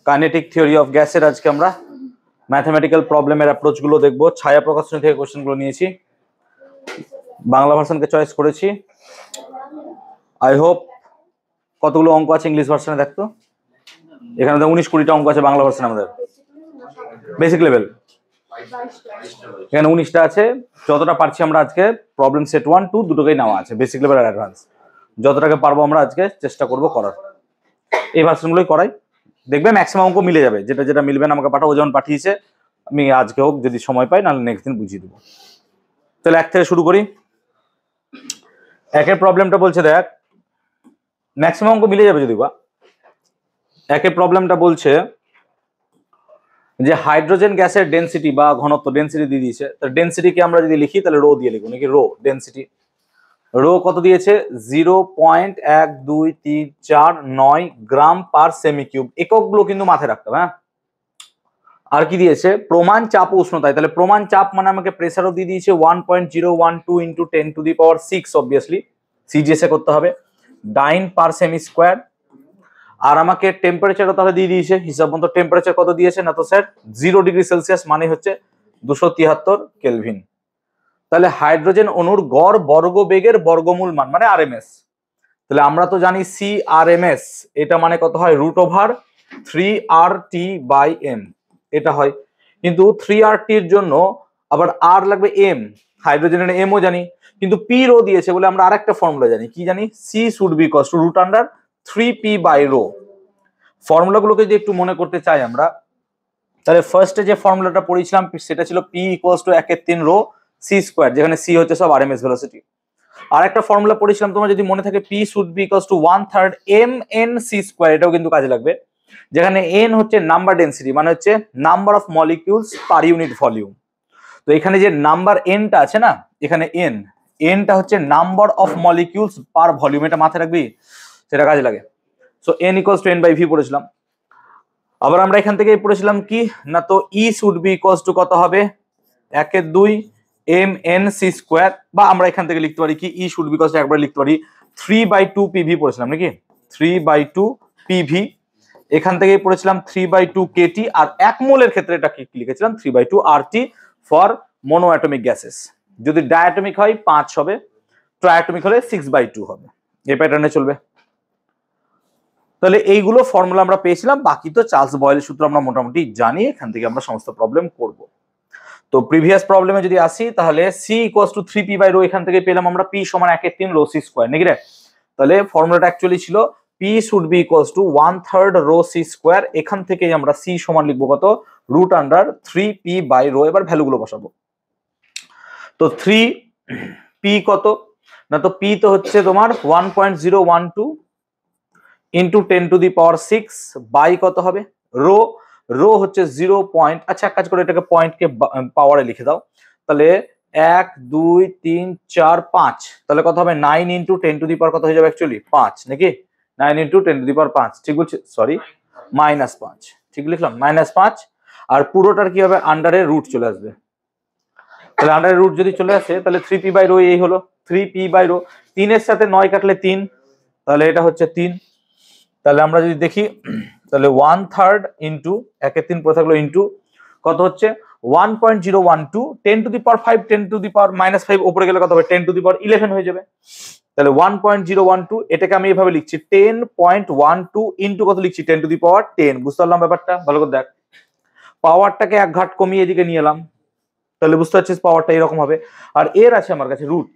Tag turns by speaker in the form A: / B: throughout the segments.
A: Kinetic theory of গ্যাসের আজকে আমরা ম্যাথমেটিক্যাল প্রবলেমের অ্যাপ্রোচ গুলো দেখবো। ছায়া প্রকাশনী থেকে কোশ্চেন গুলো নিয়েছি, বাংলা ভার্সনকে চয়েস করেছি। আই হোপ কতগুলো অঙ্ক আছে ইংলিশ ভার্সনে দেখতো, এখানে তো 19-20টা অঙ্ক আছে বাংলা ভার্সনে আমাদের বেসিক লেভেল, এখানে 19টা আছে। যতটা পারছি আমরা আজকে প্রবলেম সেট 1, 2 দুটোকেই নেওয়া আছে, বেসিক লেভেল আর অ্যাডভান্স। যতটাকে পারবো আমরা আজকে চেষ্টা করবো করার। এই ভার্সনগুলোই করাই, দেখবে ম্যাক্সিমাম অঙ্ক মিলে যাবে। যেটা যেটা মিলবে না আমাকে পাঠাবো, যেমন পাঠিয়েছে আমি আজকে হোক যদি সময় পাই, নাহলে নেক্সট দিন বুঝিয়ে দেবো। তাহলে 1 থেকে শুরু করি। একের প্রবলেমটা বলছে, দেখ ম্যাক্সিমাম অঙ্ক মিলে যাবে যদি বা। একের প্রবলেমটা বলছে যে হাইড্রোজেন গ্যাসের ডেনসিটি বা ঘনত্ব, ডেনসিটি দিয়ে দিয়েছে। তাহলে ডেনসিটিকে আমরা যদি লিখি তাহলে রো দিয়ে লিখবো নাকি, রো ডেনসিটি। রো কত দিয়েছে? 0.1234 গ্রাম পার সেমি কিউব। এককগুলো কিন্তু মাথায় রাখতে হবে। হ্যাঁ, আর কি দিয়েছে? প্রমাণ চাপ ও উষ্ণতায়। তাহলে প্রমাণ চাপ মানে আমাকে প্রেসারও দিয়ে দিয়েছে 1.012 × 10⁶, অবভিয়াসলি সিজিএসএ করতে হবে, ডাইন পার সেমি স্কোয়ার। আর আমাকে টেম্পারেচারও তাহলে দিয়ে দিয়েছে হিসাব মতো। টেম্পারেচার কত দিয়েছে না তো স্যার 0 ডিগ্রি সেলসিয়াস, মানে হচ্ছে 273 কেলভিন। তাহলে হাইড্রোজেন অণুর গড় বর্গবেগের বর্গমূল মান মানে আরএমএস। তাহলে আমরা তো জানি সিআরএমএস, এটা মানে কত হয়? √3RT/m এটা হয়। কিন্তু 3RT এর জন্য আবার আর লাগবে এম, হাইড্রোজেনের এমও জানি, কিন্তু পি রো দিয়েছে বলে আমরা আরেকটা ফর্মুলা জানি। কি জানি? C should be equals two √3p/ρ। ফর্মুলাগুলোকে যদি একটু মনে করতে চাই আমরা, তাহলে ফার্স্টে যে ফর্মুলাটা পড়েছিলাম সেটা ছিল P = 1/3 ρ c², যেখানে c হচ্ছে সব আরএমএস ভেলোসিটি। আর একটা ফর্মুলা পড়েছিলাম তোমার যদি মনে থাকে, P should be equals to 1/3 mnc², এটাও কিন্তু কাজে লাগবে, যেখানে n হচ্ছে নাম্বার ডেনসিটি, মানে হচ্ছে number of molecules per unit volume. তো এখানে যে নাম্বার nটা আছে না, এখানে nটা হচ্ছে number of molecules per volume, এটা মাথায় রাখবি, সেটা কাজে লাগে। সো n = n/v পড়েছিলাম। আবার আমরা এখান থেকে পড়েছিলাম কি না, তো E should be equals two কত হবে? 1/2 mnc², বা আমরা এখান থেকে লিখতে পারি কি E should be equals two একবার লিখতে পারি 3/2 pv পড়েছিলাম নাকি, 3/2 pv। এখান থেকেই পড়েছিলাম 3/2 kT, আর 1 মোলের ক্ষেত্রে এটা কি লিখেছিলাম 3/2 RT for mono atomic gases. যদি ডায়াটমিক হয় 5 হবে, ট্রায়াটমিক হলে 6/2 হবে। এই প্যাটার্নে চলবে। তাহলে এইগুলো ফর্মুলা আমরা পেয়েছিলাম, বাকি তো চার্লস বয়েলের সূত্র আমরা মোটামুটি জানি, এখান থেকে আমরা সমস্ত প্রবলেম করব। তো প্রিভিয়াস প্রবলেমে যদি আসি, তাহলে c = 3p/ρ এখান থেকে পেলাম আমরা, p = 1/3 ρ c² নাকি রে। তাহলে ফর্মুলাটা অ্যাকচুয়ালি ছিল P should be equals to 1/3 ρ c²। এখান থেকেই আমরা c সমান লিখবো কত? √3p/ρ। এবার ভ্যালুগুলো বসাবো। তো 3p কত না, তো p তো হচ্ছে তোমার 1.012 × 10⁶ বাই কত হবে? রো হচ্ছে 0. আচ্ছা, এক কাজ করে এটাকে পয়েন্টকে পাওয়ারে লিখে দাও। তাহলে 1 2 3 4 5, তাহলে কত হবে? 9 × 10⁻, কত হয়ে যাবে অ্যাকচুয়ালি 5 নাকি, 9 × 10⁵, ঠিক বলছি, সরি -5, ঠিক লিখলাম -5। আর পুরোটার কি হবে? আন্ডারে রুট চলে আসবে। তাহলে আন্ডারে রুট যদি চলে আসে, তাহলে 3p/ρ এই হলো 3p/ρ। 3 এর সাথে 9 কাটলে 3, তাহলে এটা হচ্ছে 3। তাহলে আমরা যদি দেখি, তাহলে 1/3 ইন্টু 1/3 পড়ে থাকলো ইন্টু কত হচ্ছে 1.012 10⁵, 10⁻⁻5 উপরে গেলে কত হবে? 10⁻11 হয়ে যাবে। তাহলে 1.012 এটাকে আমি এইভাবে লিখছি 10.12 ইন্টু কত লিখছি? 10⁻10। বুঝতে পারলাম ব্যাপারটা? ভালো করে দেখ, পাওয়ারটাকে এক ঘাট কমিয়ে এদিকে নিয়ে এলাম, তাহলে বুঝতে পারছিস পাওয়ারটা এরকম হবে। আর এর আছে আমার কাছে রুট,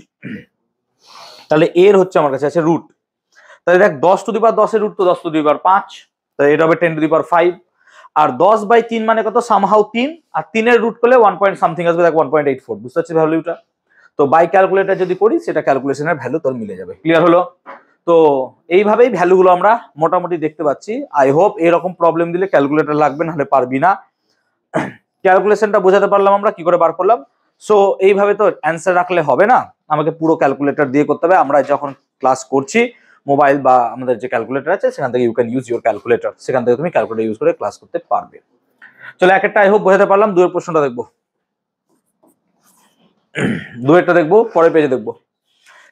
A: তাহলে এর হচ্ছে আমার কাছে আছে রুট। তাহলে দেখ 10⁻10 এর রুট তো 10⁻5, তাহলে এটা হবে 10⁵। আর 10/3 মানে কত? সামহাউ 3, আর 3 এর রুট করলে 1 পয়েন্ট সামথিং আসবে, দেখ 1.84। বুঝতে পারছিস ভ্যালুটা? তো বাই ক্যালকুলেটর যদি করি, সেটা ক্যালকুলেশনের ভ্যালু তোর মিলে যাবে। ক্লিয়ার হলো? তো এইভাবেই ভ্যালুগুলো আমরা মোটামুটি দেখতে পাচ্ছি। আই হোপ এরকম প্রবলেম দিলে ক্যালকুলেটর লাগবে, নাহলে পারবি না। ক্যালকুলেশনটা বোঝাতে পারলাম আমরা কি করে বার করলাম। সো এইভাবে তো অ্যান্সার রাখলে হবে না, আমাকে পুরো ক্যালকুলেটর দিয়ে করতে হবে। আমরা যখন ক্লাস করছি, মোবাইল বা আমাদের যে ক্যালকুলেটর আছে সেখান থেকে you can use your calculator, সেখান থেকে তুমি ক্যালকুলেটর ইউজ করে ক্লাস করতে পারবে। চলো একটা আই হোপ বোঝাতে পারলাম। 2 এর প্রশ্নটা দেখবো, 2 এরটা দেখবো, পরের পেজে দেখবো।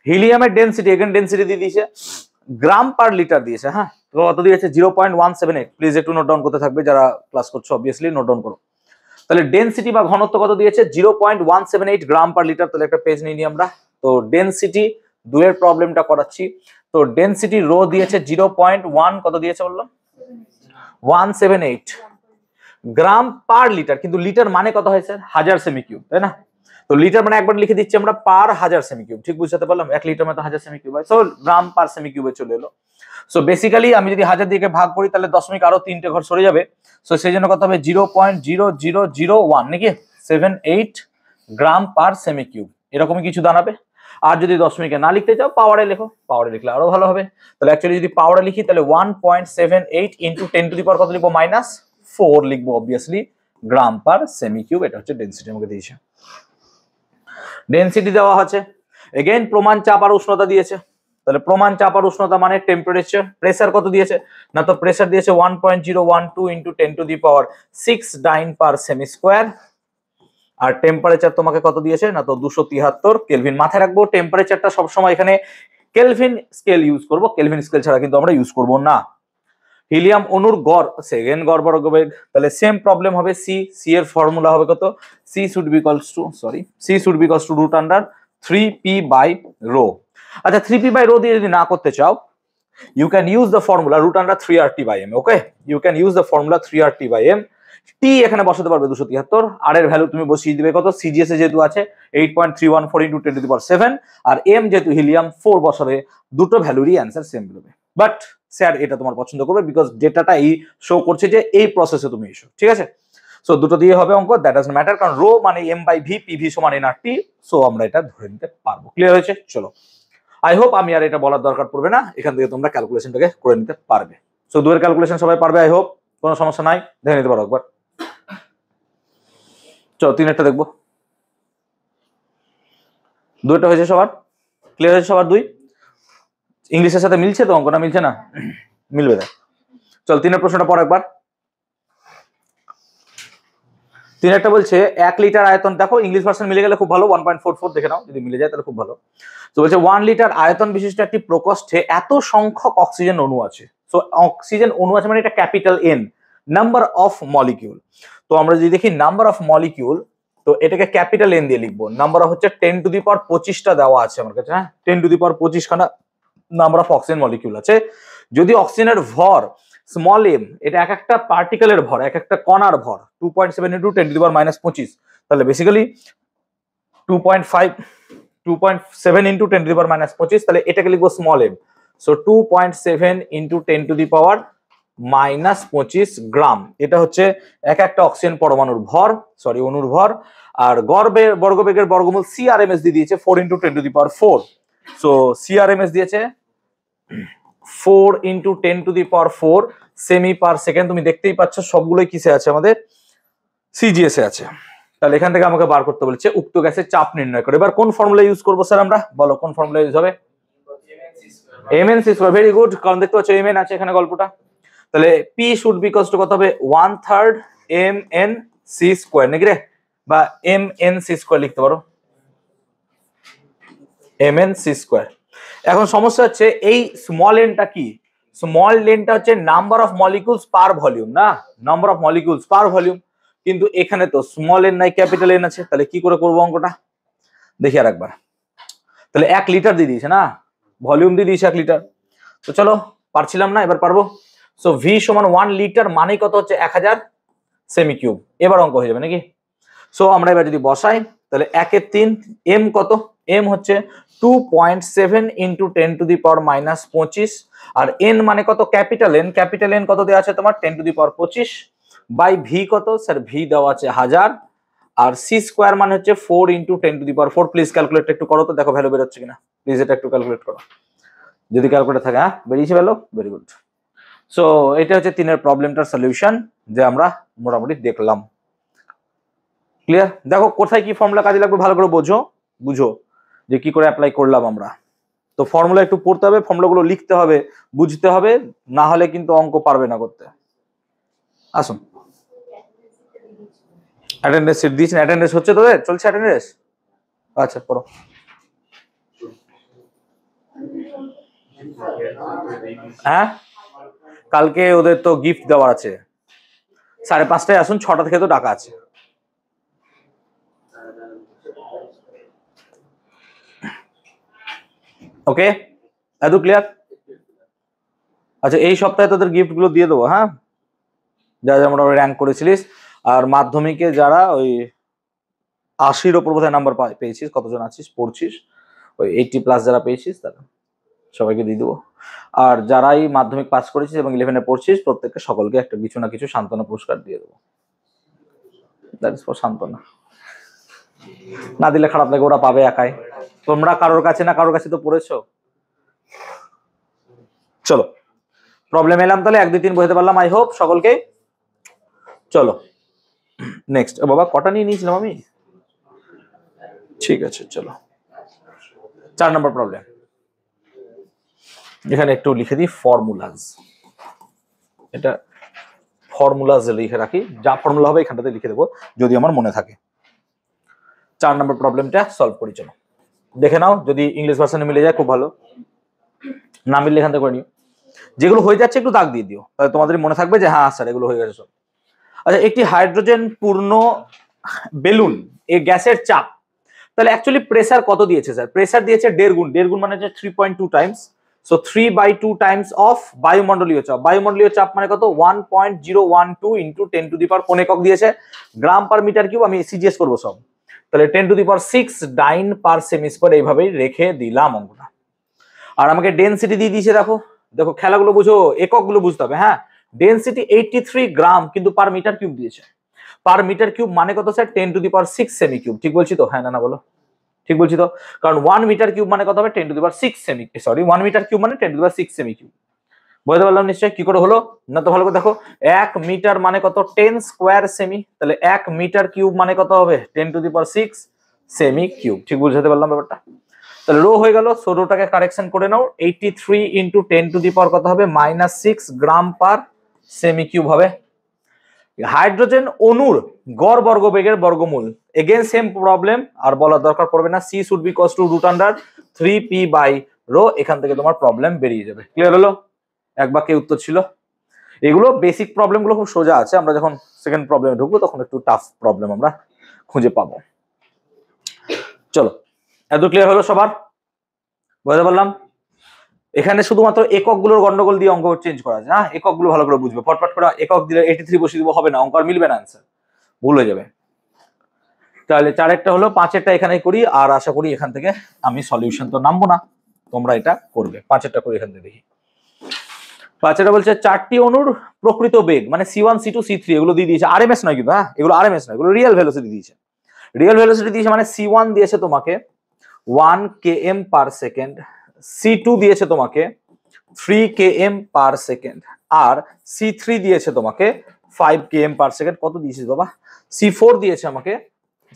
A: হিলিয়ামের ডেনসিটি, এখানে ডেনসিটি দিয়ে দিয়েছে গ্রাম পার লিটার দিয়েছে। হ্যাঁ, কত দিয়েছে 0.178। প্লিজ একটু নোট ডাউন করতে থাকবে যারা ক্লাস করছো, অবভিয়াসলি নোট ডাউন করো। তাহলে ডেনসিটি বা ঘনত্ব কত দিয়েছে 0.178 গ্রাম পার লিটার। তাহলে একটা পেজ নিয়ে নিই আমরা। তো ডেনসিটি দুয়ের প্রবলেমটা করাচ্ছি। তো ডেনসিটি রো দিয়েছে 0.1 কত দিয়েছে বললাম 178 গ্রাম পার লিটার, কিন্তু লিটার মানে কত হয় স্যার 1000 সেমি কিউব, তাই না? তো লিটার মানে একবার লিখে দিচ্ছি আমরা পার 1000 সেমি কিউব, ঠিক বুঝতে পারলাম? 1 লিটার মানে 1000 সেমি কিউব হয়, সো গ্রাম পার সেমি কিউবে চলে এলো। সো বেসিক্যালি আমি যদি 1000 দিয়ে ভাগ করি তাহলে দশমিক আরো 3টে ঘর সরে যাবে। সো সেই জন্য কত হবে 0.0001 নাকি 78 গ্রাম পার সেমি কিউব, এরকমই কিছু দাঁড়াবে। আর যদি দশমিকে না লিখতে চাও পাওয়ারে লেখো, পাওয়ারে লিখলে আরো ভালো হবে। তাহলে অ্যাকচুয়ালি যদি পাওয়ারে লিখি তাহলে 1.78 ইন্টু 10 টু দি পাওয়ার কত লিখবো -4 লিখবো অবভিয়াসলি গ্রাম পার সেমি কিউব। এটা হচ্ছে ডেনসিটি আমাকে দিয়েছে। ডেনসিটি দেওয়া আছে, এগেইন প্রমাণ চাপ আর উষ্ণতা দিয়েছে। তাহলে প্রমাণ চাপ আর উষ্ণতা মানে টেম্পারেচার। প্রেসার কত দিয়েছে না, তো প্রেসার দিয়েছে 1.012 into 10 to the power 6 dyne per সেমি স্কোয়ার। আর টেম্পারেচার তোমাকে কত দিয়েছে না, তো 273 কেলভিন। মাথায় রাখবো টেম্পারেচারটা সবসময় এখানে কেলভিন স্কেল ইউজ করব, কেলভিন স্কেল ছাড়া কিন্তু আমরা ইউজ করব না। হিলিয়াম অণুর গড় সেকেন্ড গড় বর্গবেগ, তাহলে সেম প্রবলেম হবে। সি এর ফর্মুলা হবে কত, C should be equals to root under 3p by rho. আচ্ছা 3p বাই রো দিয়ে যদি না করতে চাও you can use the formula root under 3RT by m, okay? You can use the formula 3RT by m। t এখানে বসাতে পারবে 273, আর এর ভ্যালু তুমি বসিয়ে দিবে কত, সিজিএস এ যেহেতু আছে 8.314 ইনটু 10 টু দি পাওয়ার 7, আর m যেহেতু হিলিয়াম 4 বসাবে, দুটো ভ্যালুরই অ্যানসার সেম বেরোবে। বাট স্যার এটা তোমার পছন্দ করবে বিকজ ডেটাটা এই শো করছে যে এই প্রসেসে তুমি এসো, ঠিক আছে? সো দুটো দিয়ে হবে অঙ্ক, দ্যাট ডাজন্ট ম্যাটার, কারণ রো মানে m বাই ভি, পিভি সমান এনআরটি। সো আমরা এটা ধরে নিতে পারবো। ক্লিয়ার হয়েছে? চলো, আই হোপ আমি আর এটা বলার দরকার পড়বে না, এখান থেকে তোমরা ক্যালকুলেশনটাকে করে নিতে পারবে। সো দুয়ের ক্যালকুলেশন সবাই পারবে, আই হোপ কোনো সমস্যা নাই, দেখে নিতে পারো একবার। চলো তিনেরটা দেখবো। দুইটা হয়েছে সবার? ক্লিয়ার হয়েছে সবার? দুই ইংলিশের সাথে মিলছে তো অঙ্কটা? মিলছে না? মিলবে না। চল তিনের প্রশ্নটা পর একবার। তিনেরটা বলছে 1 লিটার আয়তন, দেখো ইংলিশ ভার্সন মিলে গেলে খুব ভালো, 1.44 দেখে নাও, যদি মিলে যায় তাহলে খুব ভালো। তো বলছে 1 লিটার আয়তন বিশিষ্ট একটি প্রকোষ্ঠে এত সংখ্যক অক্সিজেন অণু আছে। সো অক্সিজেন অণু আছে মানে এটা capital N, number of molecule. তো আমরা যদি দেখি নাম্বার অফ মলিকিউল, তো এটাকে ক্যাপিটাল এন দিয়ে লিখবো। নাম্বার অফ হচ্ছে 10 টু দি পাওয়ার 25টা দেওয়া আছে আমার কাছে, হ্যাঁ 10 টু দি পাওয়ার 25 খানা নাম্বার অফ অক্সিজেন মলিকিউল আছে। যদি অক্সিজেনের ভর স্মল এম, এটা এক একটা পার্টিকেলের ভর, এক একটা কণার ভর 2.7 ইন্টু 10 টু দি পাওয়ার -25, তাহলে basically 2.7 into 10 to the power -25, তাহলে এটাকে লিখবো small m. So 2.7 into 10 to the power -25 gram. এটা হচ্ছে এক একটা অক্সিজেন পরমাণুর ভর, সরি অণুর ভর। আর বর্গবেগের বর্গমূল সিআরএমএস দিয়ে দিয়েছে 4 into 10 to the power 4। So CRMS দিয়েছে 4 into 10 to the power 4 semi per second. তুমি দেখতেই পাচ্ছ সবগুলোই কিসে আছে, আমাদের সিজিএস এ আছে। তাহলে এখান থেকে আমাকে বার করতে বলেছে উক্ত গ্যাসের চাপ নির্ণয় করে। এবার কোন ফর্মুলা ইউজ করবো স্যার আমরা, বলো কোন ফর্মুলা ইউজ হবে? mn/c²। ভেরি গুড, কারণ দেখতে পাচ্ছ mn আছে এখানে গল্পটা। তাহলে p should be equals two কত হবে 1/3 mn/c² নাকি রে, বা mn/c² লিখতে পারো, mn/c²। এখন সমস্যা হচ্ছে এই স্মল এনটা কি, স্মল এনটা হচ্ছে number of molecules per volume, না number of molecules per volume. কিন্তু এখানে তো স্মল এন নাই, ক্যাপিটাল এন আছে। তাহলে কি করে করবো অঙ্কটা দেখি আর একবার। তাহলে 1 লিটার দিয়ে দিয়েছে না, ভলিউম দিয়ে দিয়েছে 1 লিটার। তো চলো পারছিলাম না, এবার পারবো। সো ভি সমান 1 লিটার মানে কত হচ্ছে 1000 সেমি কিউব। এবার অঙ্ক হয়ে যাবে নাকি? সো আমরা এবার যদি বসাই তাহলে 1 এর 3, এম কত, এম হচ্ছে 2.7 ইন্টু 10 টু দি পাওয়ার -25, আর এন মানে কত ক্যাপিটাল এন, ক্যাপিটাল এন কত দেওয়া আছে তোমার 10 to the power 25 by V কত স্যার, ভি দেওয়া আছে 1000, আর সি স্কোয়ার মানে হচ্ছে 4 into 10 to the power 4। Please calculator একটু করো তো, দেখো ভ্যালু বেরোচ্ছে কিনা, প্লিজ এটা একটু ক্যালকুলেট করো যদি ক্যালকুলেটর থাকে। হ্যাঁ বেরিয়েছে ভ্যালু, ভেরি গুড। সো এটা হচ্ছে তিনের প্রবলেমটার সলিউশন যে আমরা মোটামুটি দেখলাম। ক্লিয়ার? দেখো কোথায় কি ফর্মুলা কাজে লাগবে ভালো করে বুঝো যে কি করে অ্যাপ্লাই করলাম আমরা। তো ফর্মুলা একটু পড়তে হবে, ফর্মুলাগুলো লিখতে হবে, বুঝতে হবে, না হলে কিন্তু অঙ্ক পারবে না করতে। আসুন, অ্যাটেন্ডেন্স সিট দিয়েছেন, অ্যাটেন্ডেন্স হচ্ছে তোদের, চলছে অ্যাটেন্ডেন্স? আচ্ছা পড়ো। হ্যাঁ কালকে ওদের তো গিফট দেওয়ার আছে, 5:30টায় আসুন, 6টা থেকে তো ডাকা আছে। ওকে, এত ক্লিয়ার? আচ্ছা, এই সপ্তাহে তোদের গিফট গুলো দিয়ে দেবো, হ্যাঁ, যা যা মোটামুটি র্যাঙ্ক করেছিলিস। আর মাধ্যমিকে যারা ওই 80-র ওপর বোধহয় নাম্বার পেয়েছিস, কতজন আছিস পড়ছিস, ওই 80+ যারা পেয়েছিস তারা সবাইকে দিয়ে দেবো। আর যারাই মাধ্যমিক পাস করেছিস এবং 11-এ পড়ছিস প্রত্যেককে সকলকে একটা কিছু না কিছু সান্ত্বনা পুরস্কার দিয়ে দেবো। দ্যাট ইজ ফর সান্ত্বনা। না দিলে খারাপ লাগে, ওরা পাবে একাই। তোমরা কারোর কাছে না কারোর কাছে তো পড়েছো। চলো প্রবলেম এলাম তাহলে 1 2 3 বোঝাতে পারলাম আই হোপ সকলকে। চলো নেক্সট। বাবা কটা নিয়ে নিয়েছিলাম আমি, ঠিক আছে চলো 4 নম্বর প্রবলেম। এখানে একটু লিখে দিই ফর্মুলাস, এটা ফর্মুলাস লিখে রাখি, যা ফর্মুলা হবে এখানটাতে লিখে দেবো যদি আমার মনে থাকে। 4 নম্বর প্রবলেমটা সলভ করি, চলো দেখে নাও, যদি ইংলিশ ভার্সনে মিলে যায় খুব ভালো, না মিললে এখান থেকে করে নিও। যেগুলো হয়ে যাচ্ছে একটু দাগ দিয়ে দিও, তাহলে তোমাদের মনে থাকবে যে হ্যাঁ স্যার এগুলো হয়ে গেছে সব। আচ্ছা, একটি হাইড্রোজেন পূর্ণ বেলুন এ গ্যাসের চাপ, তাহলে অ্যাকচুয়ালি প্রেসার কত দিয়েছে স্যার? প্রেসার দিয়েছে 1.5 গুণ, 1.5 গুণ মানে হচ্ছে 3.2 টাইমস, সো 3/2 টাইমস অফ বায়ুমণ্ডলীয় চাপ। বায়ুমণ্ডলীয় চাপ মানে কত? 1.012 ইন্টু 10 টু দি পাওয়ার কোন একক দিয়েছে? Gram per metre cube. আমি সিজিএস করবো সব, তাহলে 10 to the power 6 dyne per সেমি স্কয়ার, এইভাবেই রেখে দিলাম অঙ্কটা। আর আমাকে ডেনসিটি দিয়ে দিয়েছে, দেখো দেখো খেলাগুলো বুঝো, এককগুলো বুঝতে হবে। হ্যাঁ, ডেনসিটি 83 গ্রাম কিন্তু পার মিটার কিউব দিয়েছে। পার মিটার কিউব মানে কত স্যার? 10 টু দি পাওয়ার 6 সেমি কিউব। ঠিক বলছি তো? হ্যাঁ না না বলো, ঠিক বলছি তো? কারণ 1 মিটার কিউব মানে কত হবে? 10 টু দি পাওয়ার 6 সেমি, সরি 1 মিটার কিউব মানে 10 টু দি পাওয়ার 6 সেমি কিউব। বুঝতে পারলাম নিশ্চয়ই? কি করে হলো না তো ভালো করে দেখো, 1 মিটার মানে কত? 10 স্কয়ার সেমি, তাহলে 1 মিটার কিউব মানে কত হবে? 10 টু দি পাওয়ার 6 সেমি কিউব। ঠিক বুঝতে পারলাম ব্যাপারটা? তাহলে রো হয়ে গেল, সো রোটাকে কারেকশন করে নাও। 83 ইন্টু 10 টু দি পাওয়ার কত হবে? -6 গ্রাম পার সেমি কিউব হবে। হাইড্রোজেন অণুর গড় বর্গবেগের বর্গমূল, এগেন সেম প্রবলেম, আর বলার দরকার পড়বে না। C should be equals two √3p/ρ। এখান থেকে তোমার প্রবলেম বেরিয়ে যাবে। ক্লিয়ার হলো? এক বাক্যে উত্তর ছিল। এগুলো বেসিক প্রবলেম গুলো খুব সোজা আছে, আমরা যখন সেকেন্ড প্রবলেমে ঢুকবো তখন একটু টাফ প্রবলেম আমরা খুঁজে পাবো। চলো, এত ক্লিয়ার হলো সবার? বুঝতে পারলাম? এখানে শুধুমাত্র এককগুলোর গন্ডগোল দিয়ে অঙ্ক চেঞ্জ করা যায়। হ্যাঁ, এককগুলো ভালো করে বুঝবে। ফটফট করে একক দিলে 83 বসিয়ে দিব, হবে না, অঙ্ক আর মিলবে না, আনসার ভুল হয়ে যাবে। তাহলে 4-এরটা হলো, 5-এরটা এখানে করি, আর আশা করি এখান থেকে আমি সলিউশন তো নামবো না, তোমরা এটা করবে। 5-এরটা করি এখান থেকে দেখি। 5-এরটা বলছে 4টি অণুর প্রকৃত বেগ, মানে C1 C2 C3 এগুলো দিয়ে দিয়েছে, আরএমএস নয় কিন্তু। হ্যাঁ, এগুলো আরএমএস নয়, এগুলো রিয়েল ভেলোসিটি দিয়েছে। রিয়েল ভেলোসিটি দিয়েছে মানে C1 দিয়েছে তোমাকে 1 km পার সেকেন্ড, C2 দিয়েছে তোমাকে 3 km পার সেকেন্ড, আর C3 দিয়েছে তোমাকে 5 km পার সেকেন্ড। কত দিয়েছিস বাবা? C4 দিয়েছে আমাকে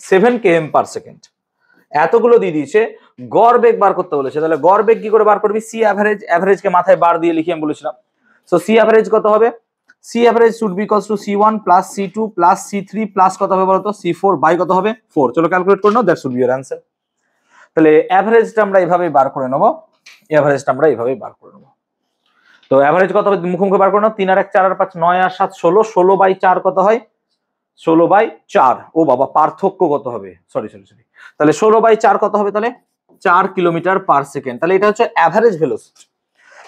A: 7 km পার সেকেন্ড। এতগুলো দিয়ে দিয়েছে, গড় বেগ বার করতে বলেছে। তাহলে গড় বেগ কি করে বার করবি? সি অ্যাভারেজ, অ্যাভারেজকে মাথায় বার দিয়ে লিখি আমি বলেছিলাম। সো সি অ্যাভারেজ কত হবে? C average should be equals to C1 plus C2 plus C3 plus কত হবে বলতো? C4 বাই কত হবে? 4। চলো ক্যালকুলেট করে নাও, that should be your answer. তাহলে অ্যাভারেজটা আমরা এইভাবেই বার করে নেব, অ্যাভারেজটা আমরা এইভাবেই বার করে নেব। তো অ্যাভারেজ কত হবে? মুখোমুখি বার করে নাও। 3 আর 1 4 আর 5 9 আর 7 16, 16/4 কত হয়? 16/4। ও বাবা, পার্থক্য কত হবে? সরি, তাহলে 16/4 কত হবে? তাহলে 4 কিলোমিটার পার সেকেন্ড। তাহলে এটা হচ্ছে অ্যাভারেজ ভেলোসিটি,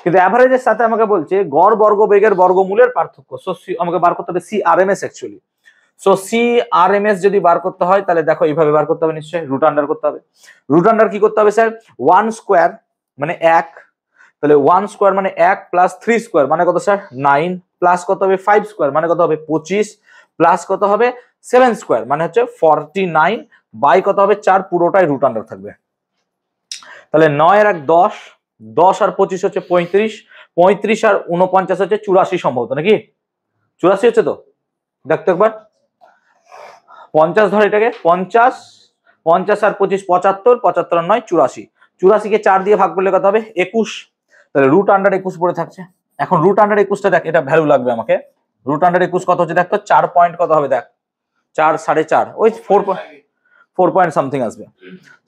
A: কিন্তু অ্যাভারেজের সাথে আমাকে বলছে গড় বর্গবেগের বর্গমূলের পার্থক্য। সো আমাকে বার করতে হবে CRMS অ্যাকচুয়ালি। সো CRMS যদি বার করতে হয় তাহলে দেখো এইভাবে বার করতে হবে, নিশ্চয়ই রুট আন্ডার করতে হবে। রুট আন্ডার কি করতে হবে স্যার? 1 স্কয়ার মানে 1, তাহলে 1 স্কয়ার মানে 1 প্লাস 3 স্কয়ার মানে কত স্যার? 9, প্লাস কত হবে? 5 স্কয়ার মানে কত হবে? 25, প্লাস কত হবে? 7 স্কয়ার মানে হচ্ছে 49, বাই কত হবে? 4, পুরোটাই রুট আন্ডার থাকবে। তাহলে 9 আর 1 10, 10 আর 25 হচ্ছে 35, 35 আর 49 হচ্ছে 84 সম্ভবত, নাকি 84 হচ্ছে তো? দেখতে একবার, 50 ধর এটাকে, 50 আর 25 75, 75 আর 9 84, 84 কে 4 দিয়ে ভাগ করলে কত হবে? 21। তাহলে √ 21 পড়ে থাকছে। এখন √ 21টা দেখ, এটা ভ্যালু লাগবে আমাকে। √ 21 কত হচ্ছে দেখ তো? 4 পয়েন্ট কত হবে দেখ? 4 4.5, ওই 4 পয়েন্ট সামথিং আসবে।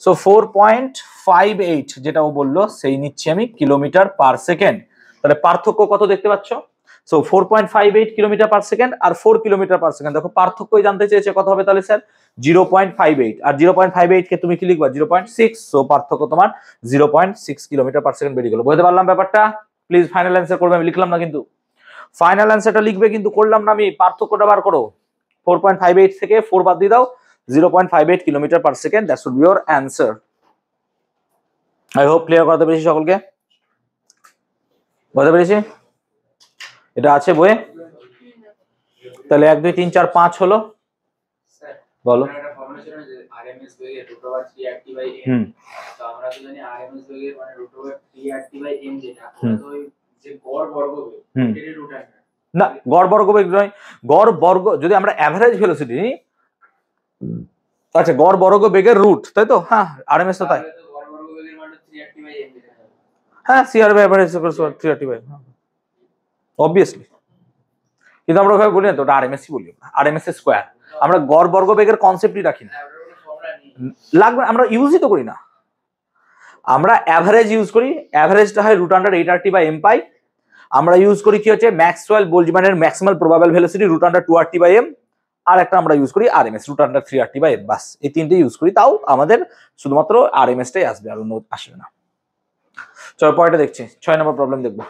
A: সো 4.58 যেটা ও বললো সেই নিচ্ছি আমি কিলোমিটার পার সেকেন্ড। তাহলে পার্থক্য কত দেখতে পাচ্ছ? সো 4.58 কিলোমিটার পার সেকেন্ড আর 4 কিলোমিটার পার সেকেন্ড। দেখো পার্থক্যই জানতে চেয়েছে, কত হবে তাহলে স্যার? 0.58, আর 0.58 কে তুমি কি লিখবা? 0.6। সো পার্থক্য তোমার 0.6 কিলোমিটার পার সেকেন্ড বেরিয়ে গেল। বুঝতে পারলাম ব্যাপারটা? প্লিজ ফাইনাল অ্যান্সার করবে, আমি লিখলাম না কিন্তু, ফাইনাল অ্যান্সারটা লিখবে কিন্তু করলাম না আমি। পার্থক্যটা বার করো, 4.58 থেকে 4 বাদ দিয়ে দাও, 0.58 kilometre per second. That should be your answer. I hope clear করতে পেরেছি সকলকে, বুঝতে পেরেছি? এটা আছে বইয়ে, তাহলে 1 2 3 4 5 হলো। বলো। না, গড় বর্গ বেগ নয়, গড় বর্গ যদি আমরা অ্যাভারেজ ভেলোসিটি নিই, আচ্ছা গড় বর্গ বেগের রুট, তাই তো? হ্যাঁ আরএমএস তো তাই। হ্যাঁ CR by average equals 330 by, obviously. কিন্তু আমরা ওভাবে বলি না তো, ওটা আরএমএসই বলি, আরএমএস এর স্কয়ার। আমরা গড় বর্গ বেগের কনসেপ্টই রাখি না, লাগবে, আমরা ইউজই তো করি না। আমরা অ্যাভারেজ ইউজ করি, অ্যাভারেজটা হয় √8RT বাই এম পাই। আমরা ইউজ করি কি হচ্ছে ম্যাক্সওয়েল বোলজম্যানের maximal probable velocity √2RT by M, আর একটা আমরা ইউজ করি আরএমএস √3RT বাই এম। বাস এই তিনটে ইউজ করি, তাও আমাদের শুধুমাত্র আরএমএস টাই আসবে, আর অন্য আসবে না। চলো পরেরটা দেখছি, 6 নম্বর প্রবলেম দেখবো।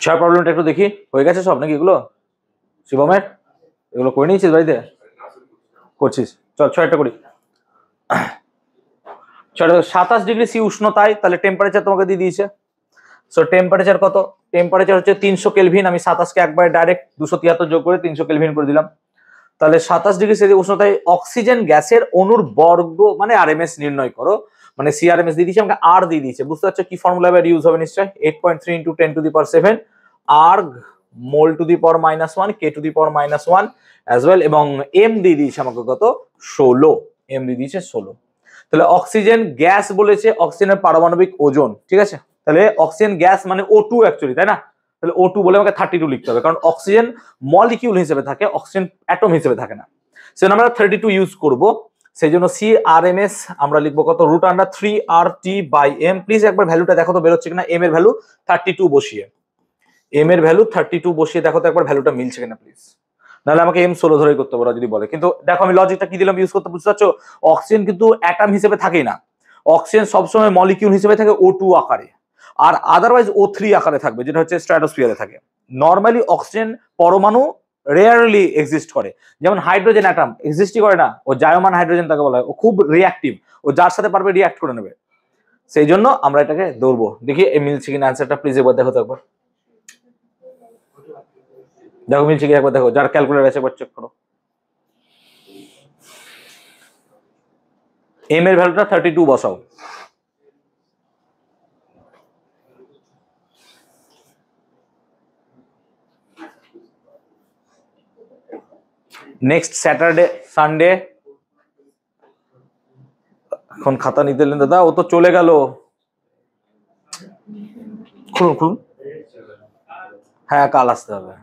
A: 6 প্রবলেমটা একটু দেখি, হয়ে গেছে সব নাকি এগুলো? শিবমের এগুলো করে নিয়েছিস বাড়িতে? করছিস, চল 6টা করি। 27°C উষ্ণতায়, তাহলে টেম্পারেচার তোমাকে দিয়ে দিয়েছে। সো টেম্পারেচার কত? টেম্পারেচার হচ্ছে 300 কেলভিন। আমি 27কে একবার ডাইরেক্ট 273 যোগ করে 300 কেলভিন করে দিলাম। তাহলে 27°C উষ্ণতায় অক্সিজেন গ্যাসের অণুর বর্গ মানে আরএমএস নির্ণয় করো। মানে সিআরএমএস দিয়ে দিয়েছে, আমাকে আর দিয়ে দিয়েছে। বুঝতে পারছো কি ফর্মুলা এবার ইউজ হবে নিশ্চয়? 8.3 × 10⁻⁷ erg mole two the power -1 K two the power -1 as well, এবং এম দিয়ে দিয়েছে আমাকে কত? 16। এম দিয়ে দিয়েছে 16। তাহলে অক্সিজেন গ্যাস বলেছে, অক্সিজেনের পারমাণবিক ওজন, ঠিক আছে? তাহলে অক্সিজেন গ্যাস মানে O2 অ্যাকচুয়ালি, তাই না? তাহলে O2 বলে আমাকে 32 লিখতে হবে, কারণ অক্সিজেন মলিকিউল হিসেবে থাকে, অক্সিজেন অ্যাটম হিসেবে থাকে না। সেজন্য আমরা 32 ইউজ করব। সেই জন্য সিআরএমএস আমরা লিখবো কত? √3RT by M. প্লিজ একবার ভ্যালুটা দেখো তো বেরোচ্ছে কিনা। এম এর ভ্যালু 32 বসিয়ে, এম এর ভ্যালু 32 বসিয়ে দেখো তো একবার ভ্যালুটা মিলছে কিনা প্লিজ। নাহলে আমাকে এম 16 ধরেই করতে পারো যদি বলে। কিন্তু দেখো আমি লজিকটা কি দিলাম ইউজ করতে, বুঝতে পারছো? অক্সিজেন কিন্তু অ্যাটম হিসেবে থাকেই না, অক্সিজেন সবসময় মলিকিউল হিসেবে থাকে O2 আকারে, আর আদারওয়াইজ O3 আকারে থাকবে, যেটা হচ্ছে স্ট্র্যাটোস্ফিয়ারে থাকে। নর্মালি অক্সিজেন পরমাণু রেয়ারলি এক্সিস্ট করে, যেমন হাইড্রোজেন অ্যাটম এক্সিস্টই করে না, ও জায়মান হাইড্রোজেন তাকে বলা হয়, ও খুব রিঅ্যাক্টিভ, ও যার সাথে পারবে রিঅ্যাক্ট করে নেবে। সেই জন্য আমরা এটাকে ধরবো। দেখি এই মিলছে কিনা অ্যান্সারটা, প্লিজ এবার দেখো তো একবার, দেখো মিলছে কি একবার দেখো, যার ক্যালকুলেটর আছে একবার চেক করো। এম এর ভ্যালুটা 32 বসাও। নেক্সট স্যাটারডে সানডে, এখন খাতা নিতে এলেন দাদা, ও তো চলে গেল। খুলুন খুলুন, হ্যাঁ কাল আসতে হবে।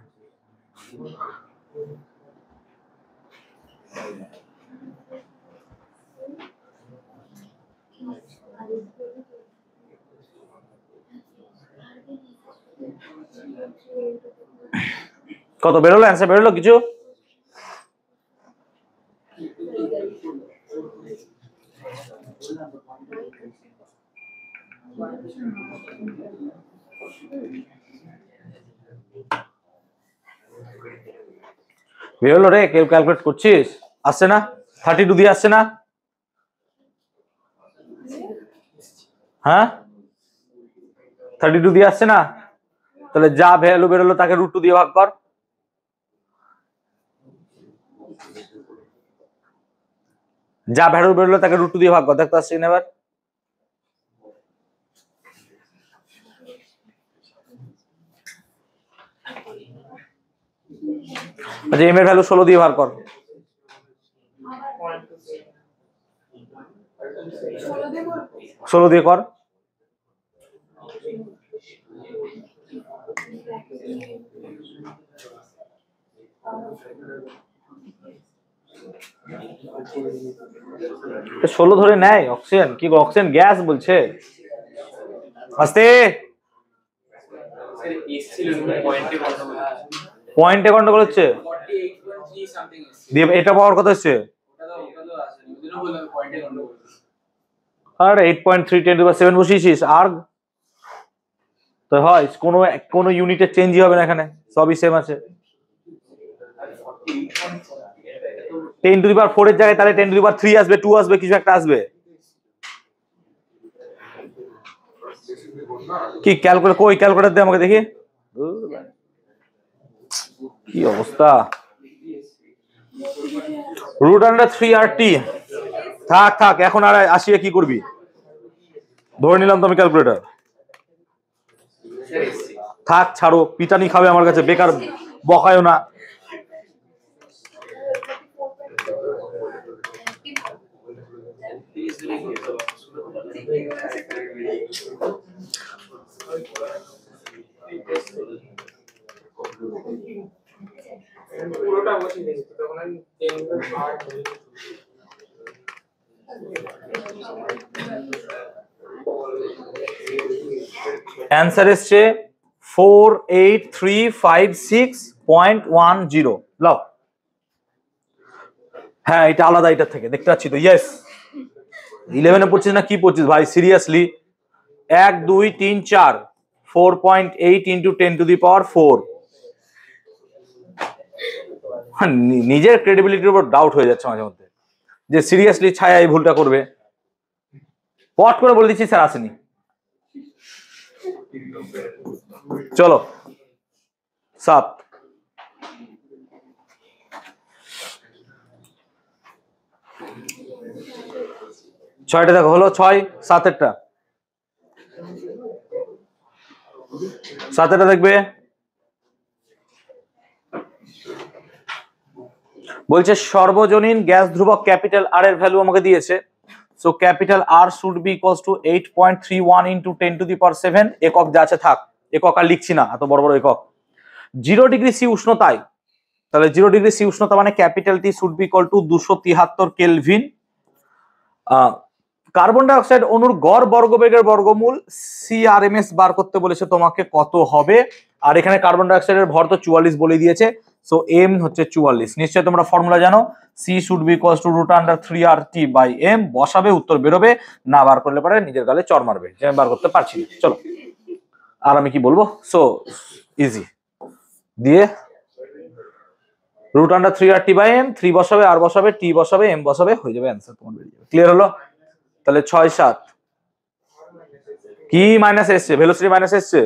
A: কত বেরোলো অ্যান্সার? বেরোলো কিছু? বেরোলো রে? কেউ ক্যালকুলেট করছিস? আসছে না? 32 দিয়ে আসছে না? হ্যাঁ 32 দিয়ে আসছে না? তাহলে যা ভ্যালু বেরোলো তাকে √2 দিয়ে ভাগ কর। যা ভ্যালু বেরোলো তাকে √2 দিয়ে ভাগ কর, দেখতে আসছে না এবার? আচ্ছা এম এর ভ্যালু 16 দিয়ে ভাগ কর। 16 দিয়ে কর। ষোলো ধরে নেয় অক্সিজেন, কি অক্সিজেন গ্যাস বলছে? আস্তে পয়েন্টে গন্ডগোল হচ্ছে, দিয়ে এটা পাওয়ার কত হচ্ছে? আর 8.3 10⁻7 বসিয়েছিস, আর তো হয় কোনো ইউনিটের চেঞ্জই হবে না, এখানে সবই সেম আছে। 10⁴ এর জায়গায় তাহলে 10⁵ আসবে, 2 আসবে, কিছু একটা আসবে। কি ক্যালকুলেটর কই? ক্যালকুলেটর দে আমাকে দেখি। কি অবস্থা! √3RT থাক এখন আর আসিয়ে কি করবি? ধরে নিলাম তুমি ক্যালকুলেটর থাক, ছাড়ো, পিটানি খাবে আমার কাছে, বেকার বকায়ও না। অ্যান্সার এসছে 48356.10। লাও, হ্যাঁ এটা আলাদা এটার থেকে, দেখতে পাচ্ছি তো। ইয়েস, 11-এ পড়ছিস না কি পড়ছিস ভাই? সিরিয়াসলি 1 2 3 4 4.8 × 10⁴। নিজের ক্রেডিবিলিটির উপর ডাউট হয়ে যাচ্ছে মাঝে মধ্যে, যে সিরিয়াসলি ছায়া এই ভুলটা করবে। পট করে বলে দিচ্ছি স্যার আসেনি। চলো 7, 6টা দেখো হলো, 6 7-এরটা, 7-এরটা দেখবে। বলছে সর্বজনীন গ্যাস ধ্রুবক ক্যাপিটাল আর এর ভ্যালু আমাকে দিয়েছে। So capital R should be equals to 8.31 × 10⁻7। একক যা আছে থাক, একক আর লিখছি না, এত বড় বড় একক। 0° C উষ্ণতায়, তাহলে 0° C উষ্ণতা মানে capital T should be equal to 273 kelvin. Carbon dioxide অণুর গড় বর্গবেগের বর্গমূল CRMS বার করতে বলেছে তোমাকে, কত হবে? আর এখানে কার্বন ডাই অক্সাইডের ভর তো 44 বলে দিয়েছে, সো m হচ্ছে 44। নিশ্চয়ই তোমরা ফর্মুলা জানো, C should be equals two √3RT/m। বসাবে, উত্তর বেরোবে। না বার করলে পরে নিজের গালে চড় মারবে যে আমি বার করতে পারছি না। চলো, আর আমি কি বলবো? সো ইজি, দিয়ে √3RT/m, 3 বসাবে, আর বসাবে, t বসাবে, m বসাবে, হয়ে যাবে অ্যান্সার তোমার বেরিয়ে যাবে। ক্লিয়ার হলো? তাহলে 6 7 কি মাইনাস এসছে? ভেলোসিটি মাইনাস এসছে,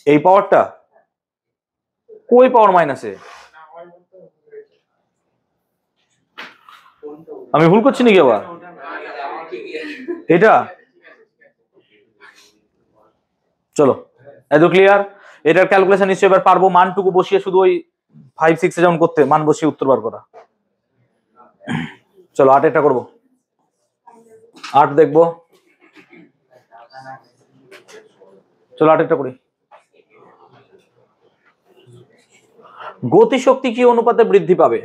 A: এই পাওয়ারটা কই পাওয়ার মাইনাসে? আমি ভুল করছি নাকি আবার? এটা চলো, এত ক্লিয়ার? এটার ক্যালকুলেশন নিশ্চয়ই এবার পারবো। মানটুকু বসিয়ে শুধু ওই 5 6 এ যেমন করতে, মান বসিয়ে উত্তর বার করা। চলো 8-এরটা করবো, 8 দেখবো। চলো 8-এরটা করি। গতিশক্তি কি অনুপাতে বৃদ্ধি পাবে?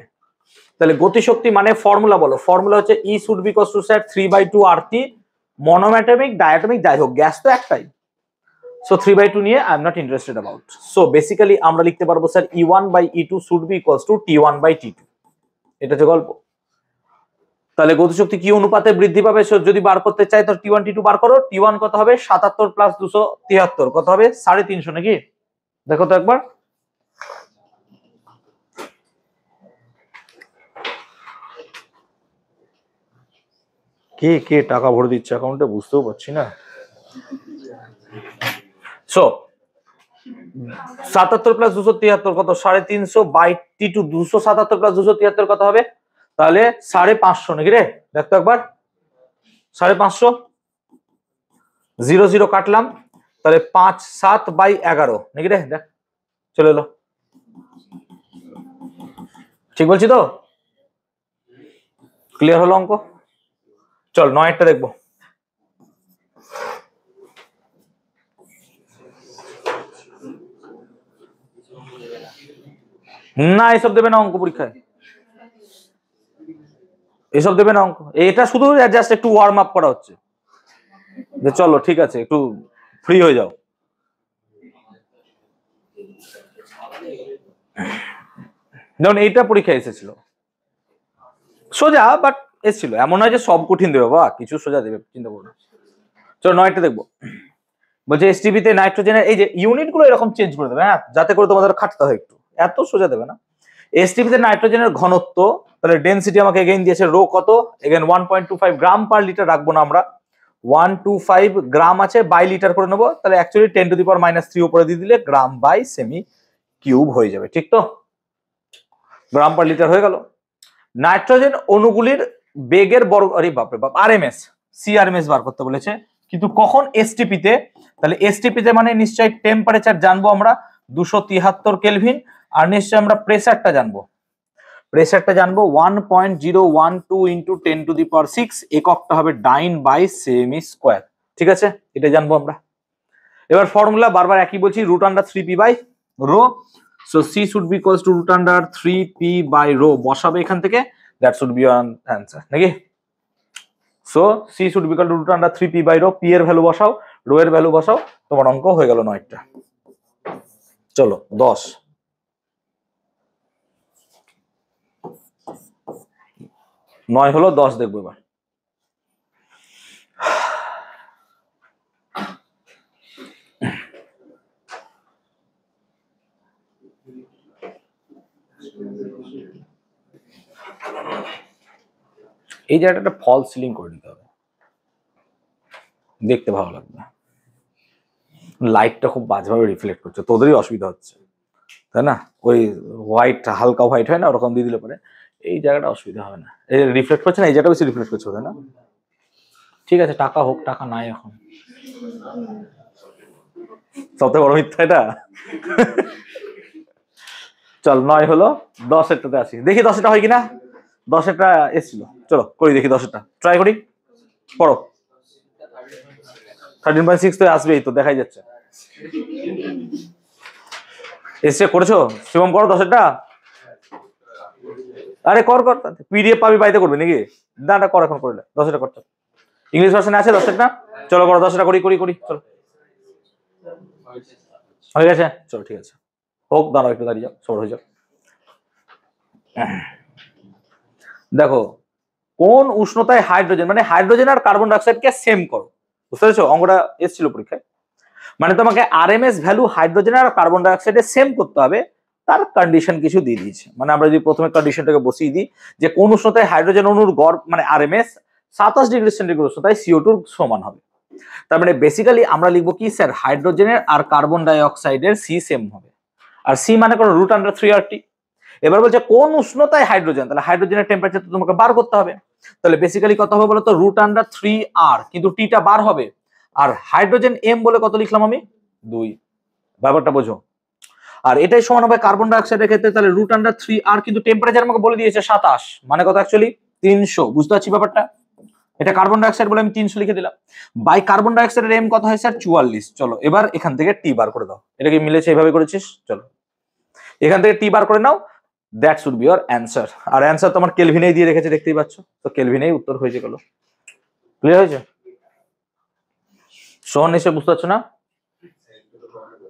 A: তাহলে গতিশক্তি মানে ফর্মুলা বলো। ফর্মুলা হচ্ছে E should be equals to sir 3/2 RT। Monoatomic diatomic যাই হোক, গ্যাস তো একটাই, সো 3/2 নিয়ে I am not interested about. So basically আমরা লিখতে পারবো sir E1/E2 should be equals to T1/T2। এটা হচ্ছে গল্প। তাহলে গতিশক্তি কি অনুপাতে বৃদ্ধি পাবে যদি বার করতে চাই, তো T1 T2 বার করো। T1 কত হবে? 77 + 273 কত হবে? 350 নাকি? দেখো তো একবার। কে কে টাকা ভরে দিচ্ছে অ্যাকাউন্টে বুঝতেও পারছি না। সো 77 + 273 কত? 350/T2। 277 + 273 কত হবে? তাহলে 550 নাকি রে? দেখতো একবার, 550। 0 0 কাটলাম, তাহলে 5/7/11 নাকি রে? দেখ চলে এলো, ঠিক বলছি তো? ক্লিয়ার হলো অঙ্ক? চল 9-এরটা দেখবো। না এসব দেবে না অঙ্ক পরীক্ষায়, এসব দেবে না অঙ্ক। এটা শুধু জাস্ট একটু ওয়ার্ম আপ করা হচ্ছে যে চলো ঠিক আছে একটু ফ্রি হয়ে যাও। যেমন এইটা পরীক্ষা এসেছিল সোজা, বাট এসেছিল, এমন নয় যে সব কঠিন দেবে বা কিছু সোজা দেবে, চিন্তা করো না। চলো 9টা দেখবো। বলছে এসটিপি তে নাইট্রোজেনের এই যে ইউনিট গুলো এরকম চেঞ্জ করে দেবে, হ্যাঁ, যাতে করে তোমাদের খাটতে হয় একটু, এত সোজা দেবে না। এসটিপি তে নাইট্রোজেনের ঘনত্ব, তাহলে ডেনসিটি আমাকে এগেইন দিয়েছে রো কত, এগেইন 1.25 গ্রাম পার লিটার রাখবো না আমরা, 125 গ্রাম আছে, বাই লিটার করে নেবো, তাহলে অ্যাকচুয়ালি 10⁻³ উপরে দিয়ে দিলে গ্রাম বাই সেমি কিউব হয়ে যাবে, ঠিক তো, গ্রাম পার লিটার হয়ে গেল। নাইট্রোজেন অণুগুলির বেগের বর্গ, আরে বাপরে বাপ, আরএমএস, সিআরএমএস বার করতে বলেছে, কিন্তু কখন এসটিপি তে, তাহলে এসটিপি তে মানে নিশ্চয়ই টেম্পারেচার জানবো আমরা 273 কেলভিন, আর নিশ্চয়ই আমরা প্রেসারটা জানবো, 1.012 ইন্টু 10⁶, এককটা হবে ডাইন বাই সেমি স্কোয়ার, ঠিক আছে, এটা জানবো আমরা। এবার ফর্মুলা বারবার একই বলছি, √3p by rho, so c should be equals to √3p by rho, বসাবে এখান থেকে, that should be your answer নাকি। So c should be equal to √3p by rho, p এর ভ্যালু বসাও, রো এর ভ্যালু বসাও, তোমার অঙ্ক হয়ে গেল 9টা। চলো 10, 9 হলো, 10 দেখবো এবার। এই জায়গাটা একটা ফল সিলিং করে দিতে হবে, দেখতে ভালো লাগবে, লাইটটা খুব বাজেভাবে রিফ্লেক্ট করছে, তোদেরই অসুবিধা হচ্ছে তাই না, ওই হোয়াইট, হালকা হোয়াইট হয় না, ওরকম দিয়ে দিলে পরে এই জায়গাটা অসুবিধা হবে না, এই রিফ্লেক্ট করছে না, এই জায়গাটা বেশি রিফ্লেক্ট করছে, তাই না, ঠিক আছে, টাকা হোক, টাকা নাই এখন, সবথেকে বড় মিথ্যা এটা। চল 9 হলো, 10এরটাতে আসি, দেখি 10এটা হয় কিনা, 10এরটা এসেছিল, চলো করি দেখি, 10এরটা ট্রাই করি, পড়ো। 13.6 তো আসবেই তো, দেখাই যাচ্ছে, এসে করেছো শিবম, করো 10এরটা, আরে কর কর, পিডিএফ পাবি, বাইতে করবে নাকি, দাঁড়া কর এখন করলে, 10এরটা করছো, ইংলিশ ভার্সনে আছে 10এরটা, চলো করো 10এরটা, করি করি করি, চলো হয়ে গেছে, চলো ঠিক আছে, হোক, দাঁড়াও একটু, দাঁড়িয়ে যাও, সর হয়ে যাও। দেখো কোন উষ্ণতায় হাইড্রোজেন, মানে হাইড্রোজেন আর কার্বন ডাইঅক্সাইডকে সেম করো, বুঝতে পেরেছো, অঙ্কটা এসেছিল পরীক্ষায়, মানে তোমাকে আরএমএস ভ্যালু হাইড্রোজেন আর কার্বন ডাইঅক্সাইডে সেম করতে হবে, তার কন্ডিশন কিছু দিয়ে দিয়েছে, মানে আমরা যদি প্রথমে কন্ডিশনটাকে বসিয়ে দিই যে কোন উষ্ণতায় হাইড্রোজেন অণুর গড় মানে আরএমএস 27°C উষ্ণতায় CO2 সমান হবে, তার মানে বেসিক্যালি আমরা লিখবো কি স্যার, হাইড্রোজেনের আর কার্বন ডাইঅক্সাইডের সি সেম হবে, আর সি মানে কোনো √3RT। এবার বলছে কোন উষ্ণতায় হাইড্রোজেন, তাহলে হাইড্রোজেনের টেম্পারেচার তো তোমাকে বার করতে হবে, তাহলে বেসিক্যালি কত হবে বলতো, √3R, কিন্তু টিটা বার হবে, আর হাইড্রোজেন এম বলে কত লিখলাম আমি, 2, ব্যাপারটা বোঝো, আর এটাই সমান হবে কার্বন ডাইঅক্সাইডের ক্ষেত্রে, তাহলে √3R, কিন্তু টেম্পারেচার আমাকে বলে দিয়েছে 27, মানে কত অ্যাকচুয়ালি 300, বুঝতে পারছি ব্যাপারটা, এটা কার্বন ডাইঅক্সাইড বলে আমি 300 লিখে দিলাম, বাই কার্বন ডাইঅক্সাইডের এম কত হয় স্যার, 44, চলো এবার এখান থেকে টি বার করে দাও, এটা কি মিলেছে, এইভাবে করেছিস, চলো এখান থেকে টি বার করে নাও, that should be your answer, আর অ্যান্সার তোমার কেলভিনেই দিয়ে রেখেছে, দেখতেই পাচ্ছ, তো কেলভিনেই উত্তর হয়ে গেল, ক্লিয়ার হয়েছে, সোহন এসে বুঝতে পারছো না,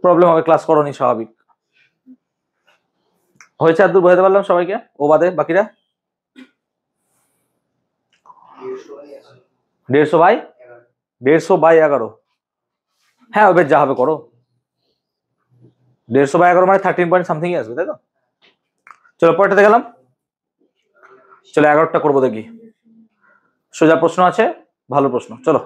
A: প্রবলেম হবে, ক্লাস করোনি স্বাভাবিক হয়েছে, আর দূর বোঝাতে পারলাম সবাইকে, ও বাদে বাকিরা 150/11, হ্যাঁ ওদের যা হবে করো, 150/11 মানে 13 পয়েন্ট সামথিং আসবে, তাই তো, চলো পরেরটাতে গেলাম, চলো 11টা করবো দেখি, সোজা প্রশ্ন আছে, ভালো প্রশ্ন, চলো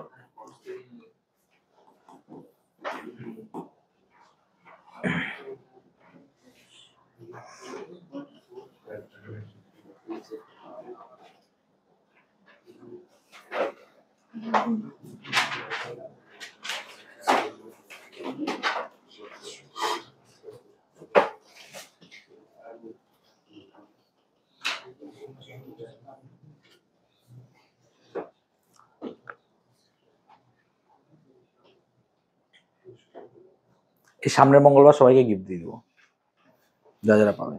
A: এই সামনের মঙ্গলবার সবাইকে গিফট দিয়ে দেবো, যা যারা পাবে,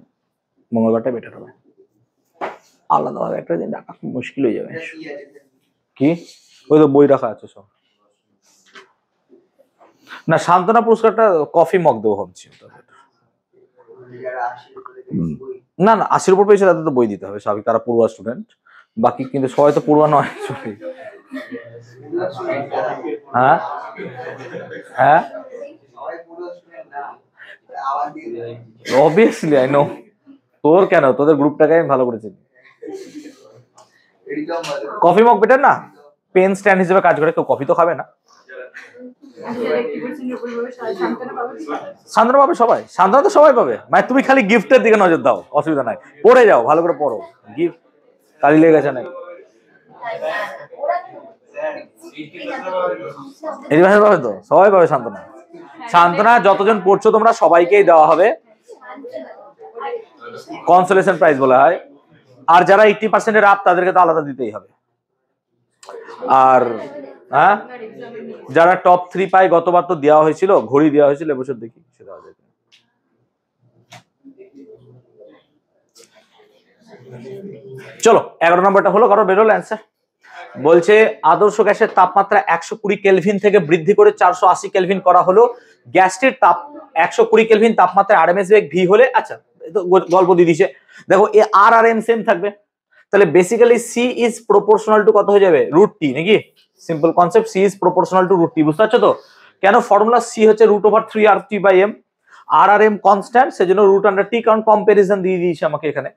A: মঙ্গলবারটা বেটার হবে, আলাদাভাবে একটা দিন রাখা খুব মুশকিল হয়ে যাবে, কি ওই তো বই রাখা আছে সব, না সান্ত্বনা পুরস্কারটা কফি মগ দেবো ভাবছি, না না 80-র উপর পেয়েছে তাদের তো বই দিতে হবে স্বাভাবিক, তারা পড়ুয়া স্টুডেন্ট। বাকি কিন্তু সবাই তো পড়ুয়া নয়। হ্যাঁ হ্যাঁ অবভিয়াসলি আই নো। তোর কেন, তোদের গ্রুপটাকে আমি ভালো করে চিনি। কফি মগ বেটার না, পেন স্ট্যান্ড হিসেবে কাজ করে, কেউ কফি তো খাবে না। সান্ত্বনা পাবে সবাই, সান্ত্বনা তো সবাই পাবে, মানে তুমি খালি গিফটের দিকে নজর দাও, অসুবিধা নাই, পড়ে যাও ভালো করে পড়ো, গিফট কালি লেগে গেছে নাকি এই ভাবে পাবে তো, সবাই পাবে সান্ত্বনা। সান্ত্বনা যতজন পড়ছো তোমরা সবাইকেই দেওয়া হবে, কনসোলেশন প্রাইজ বলা হয়। আর যারা 80%-এর আপ তাদেরকে তো আলাদা দিতেই হবে। আর হ্যাঁ যারা টপ 3 পায়, গতবার তো দেওয়া হয়েছিল, ঘড়ি দেওয়া হয়েছিল, এবছর দেখি সেটা হবে। চলো 11 নম্বরটা হলো, কারো বেরোলো অ্যান্সার। বলছে আদর্শ গ্যাসের তাপমাত্রা 120 কেলভিন থেকে বৃদ্ধি করে 480 কেলভিন করা হলো। গ্যাসটির তাপ 120 কেলভিন তাপমাত্রায় আরএমএস বেগ ভি হলে, আচ্ছা গল্প দিয়ে দিছে, দেখো এ আর আর এম সেম থাকবে, তাহলে basically c is proportional to কত হয়ে যাবে, রুট টি নাকি? Simple concept, c is proportional to root T, বুঝতে পারছো তো? কেন ফর্মুলা সি হচ্ছে √3 আর টি বাই এম, আর আর এম কনস্ট্যান্ট, সেজন্য √T, কারণ কম্পারিজন দিয়ে দিয়েছে আমাকে এখানে।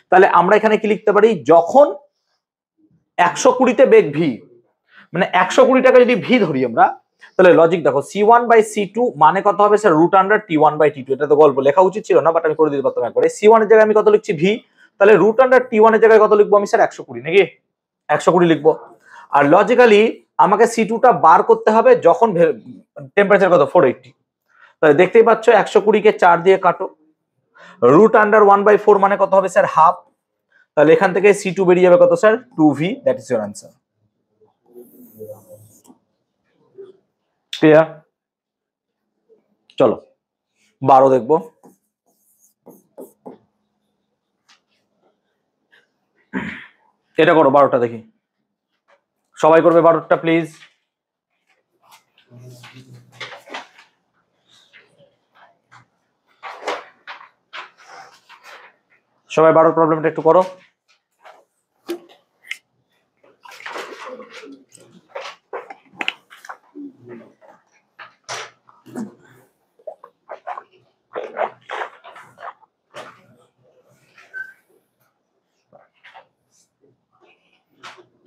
A: তাহলে আমরা এখানে কি লিখতে পারি, যখন 120-তে বেগ ভি, মানে 120 টাকা যদি ভি ধরি আমরা, তাহলে লজিক দেখো C1/C2 মানে কত হবে স্যার, √T1/T2। এটা তো গল্প লেখা উচিত ছিল না, বাট আমি করে দিতে পারতাম একবারে। C1 এর জায়গায় আমি কত লিখছি, ভি, তাহলে √T1 এর জায়গায় কত লিখবো আমি স্যার, 120 নাকি? 120 লিখবো। আর লজিক্যালি আমাকে C2 টা বার করতে হবে যখন টেম্পারেচার কত, 480। তাহলে দেখতেই পাচ্ছ 120 কে 4 দিয়ে কাটো, √1/4 মানে কত হবে স্যার, হাফ। তাহলে এখান থেকে C2 বেরিয়ে যাবে কত sir, 2V, that is your answer. Clear? চলো 12 দেখবো। এটা করো 12টা দেখি, সবাই করবে 12টা প্লিজ। সবাই 12 প্রবলেমটা একটু করো।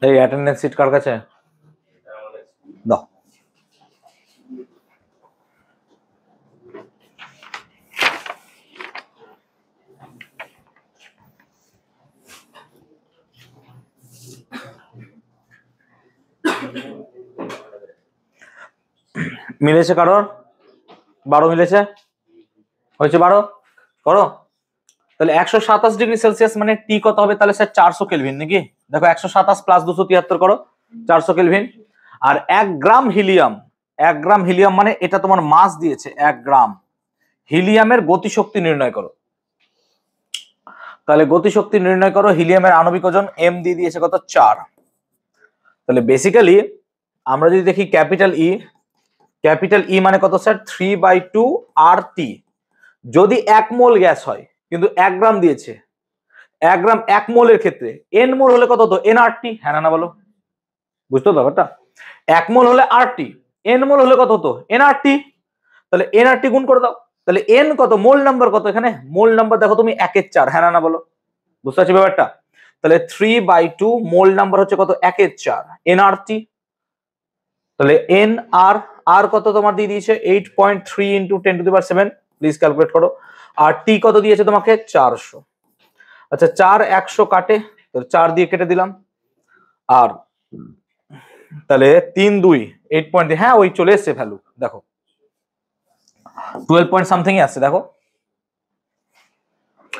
A: এই অ্যাটেন্ডেন্স শিট কার কাছে দাও। মিলেছে কারোর? 12 মিলেছে, হয়েছে 12, করো। তাহলে 127 ডিগ্রি সেলসিয়াস মানে টি কত হবে তাহলে স্যার, 400 কেলভিন নাকি? দেখো 127 প্লাস 273 করো, 400 কেলভিন। আর 1 গ্রাম হিলিয়াম, 1 গ্রাম হিলিয়াম মানে এটা তোমার মাস দিয়েছে, 1 গ্রাম হিলিয়ামের গতিশক্তি নির্ণয় করো। তাহলে গতিশক্তি নির্ণয় করো, হিলিয়ামের আণবিক ওজন এম দিয়ে দিয়েছে কত, 4। তাহলে বেসিক্যালি আমরা যদি দেখি ক্যাপিটাল ই মানে কত স্যার, 3/2 আর টি। যদি 1 মোল গ্যাস হয়, কিন্তু 1 গ্রাম দিয়েছে, 1 গ্রাম 1 মোলের ক্ষেত্রে এন মোল হলে কত হতো, এনআরটি, হ্যাঁ না বলো, বুঝতো ব্যাপারটা? 1 মোল হলে আরটি, এন মোল হলে কত হতো, এনআরটি। তাহলে এনআরটি গুণ করে দাও, তাহলে এন কত, মোল নাম্বার কত, এখানে মোল নাম্বার দেখো তুমি 1 এর 4, হ্যাঁ না বলো, বুঝতে পারছি ব্যাপারটা? তাহলে 3/2 মোল নাম্বার হচ্ছে কত, 1 এর 4, এনআরটি। তাহলে এন আর কত তোমার দিয়ে দিয়েছে 8.3 × 10⁷, প্লিজ ক্যালকুলেট করো। আর টি কত দিয়েছে তোমাকে, 400। আচ্ছা 4 100 কাটে, তো 4 দিয়ে কেটে দিলাম। আর তাহলে 3 2 8 হ্যাঁ ওই চলে এসছে ভ্যালু, দেখো 12 পয়েন্ট সামথিং আসছে, দেখো।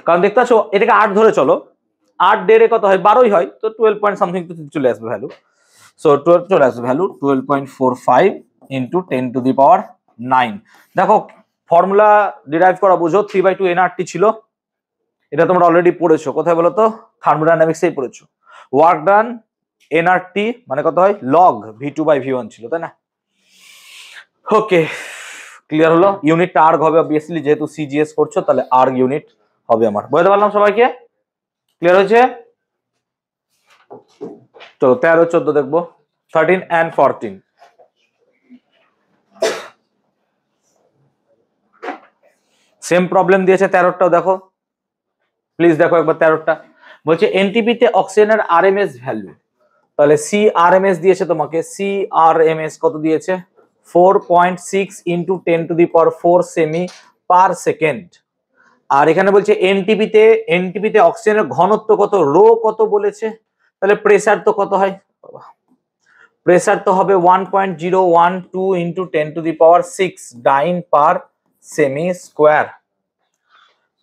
A: কারণ দেখতে পাচ্ছ এটাকে 8 ধরে চলো, 8 দেড়ে কত হয়, 12ই হয়, তো 12 পয়েন্ট সামথিং চলে আসবে ভ্যালু। সো 12 চলে আসবে ভ্যালু 12.45 × 10⁹। দেখো ফর্মুলা ডিরাইভ করা বুঝো, 3/2 এনআরটি ছিল, এটা তোমরা অলরেডি পড়েছো, কোথায় বলো তো, থার্মোডাইনামিক্সেই পড়েছো। ওয়ার্ক ডান এনআরটি মানে কত হয়, লগ V2/V1 ছিল, তাই না? ওকে ক্লিয়ার হলো? ইউনিটটা আর্গ হবে অবভিয়াসলি, যেহেতু সিজিএস করছো তাহলে আর্গ ইউনিট হবে আমার। বুঝতে পারলাম সবাইকে? ক্লিয়ার হয়েছে? চলো 13 14 দেখবো, 13 and 14। সেম প্রবলেম দিয়েছে 13টাও, দেখো প্লিজ দেখো একবার 13টা। বলছে এনটিপিতে অক্সিজেনের আরএমএস ভ্যালু, তাহলে সিআরএমএস দিয়েছে তোমাকে, সিআরএমএস কত দিয়েছে 4.6 ইন্টু 10⁴ সেমি পার সেকেন্ড। আর এখানে বলছে এনটিপিতে অক্সিজেনের ঘনত্ব কত, রো কত বলেছে, তাহলে প্রেসার তো কত হয়, প্রেসার তো হবে 1.012 ইন্টু 10⁶ ডাইন পার সেমি স্কোয়ার।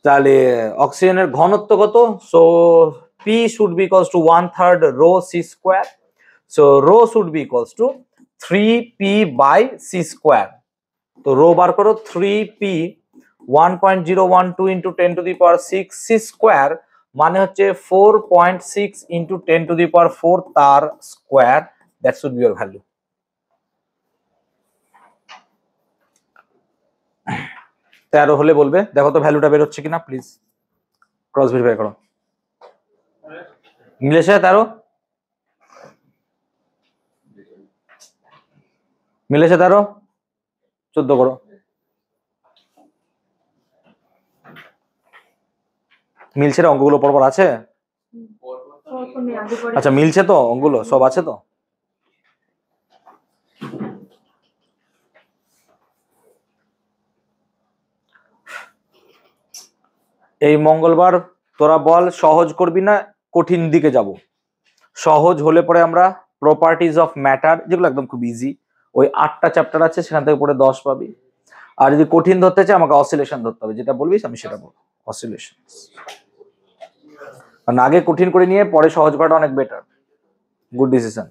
A: তাহলে অক্সিজেনের ঘনত্ব কত, so P should be equals to 1/3 rho C square, so rho should be equals to 3p/c²। তো রো বার করো, 3p 1.012 ইন্টু 10⁶ c² মানে হচ্ছে 4.6 ইন্টু 10⁴ তার square. That should B your value. তেরো হলে বলবে, দেখো তো ভ্যালুটা বের হচ্ছে কিনা, প্লিজ ক্রস ভেরিফাই করো। মিলেছে 13? মিলেছে 13? 14 করো। মিলছে রে, অঙ্কগুলো পরপর আছে? আচ্ছা মিলছে তো, অঙ্কগুলো সব আছে তো? এই মঙ্গলবার তোরা বল সহজ করবি না কঠিন দিকে যাব? সহজ হলে পরে আমরা প্রপার্টিজ অফ ম্যাটার, যেগুলো একদম খুব ইজি, ওই 8টা চ্যাপ্টার আছে, সেখান থেকে পরে 10 পাবি। আর যদি কঠিন ধরতে চাই আমাকে অসিলেশন ধরতে হবে, যেটা বলবিস আমি সেটা বলবো, অসিলেশন। কারণ আগে কঠিন করে নিয়ে পরে সহজ করাটা অনেক বেটার, গুড ডিসিশন।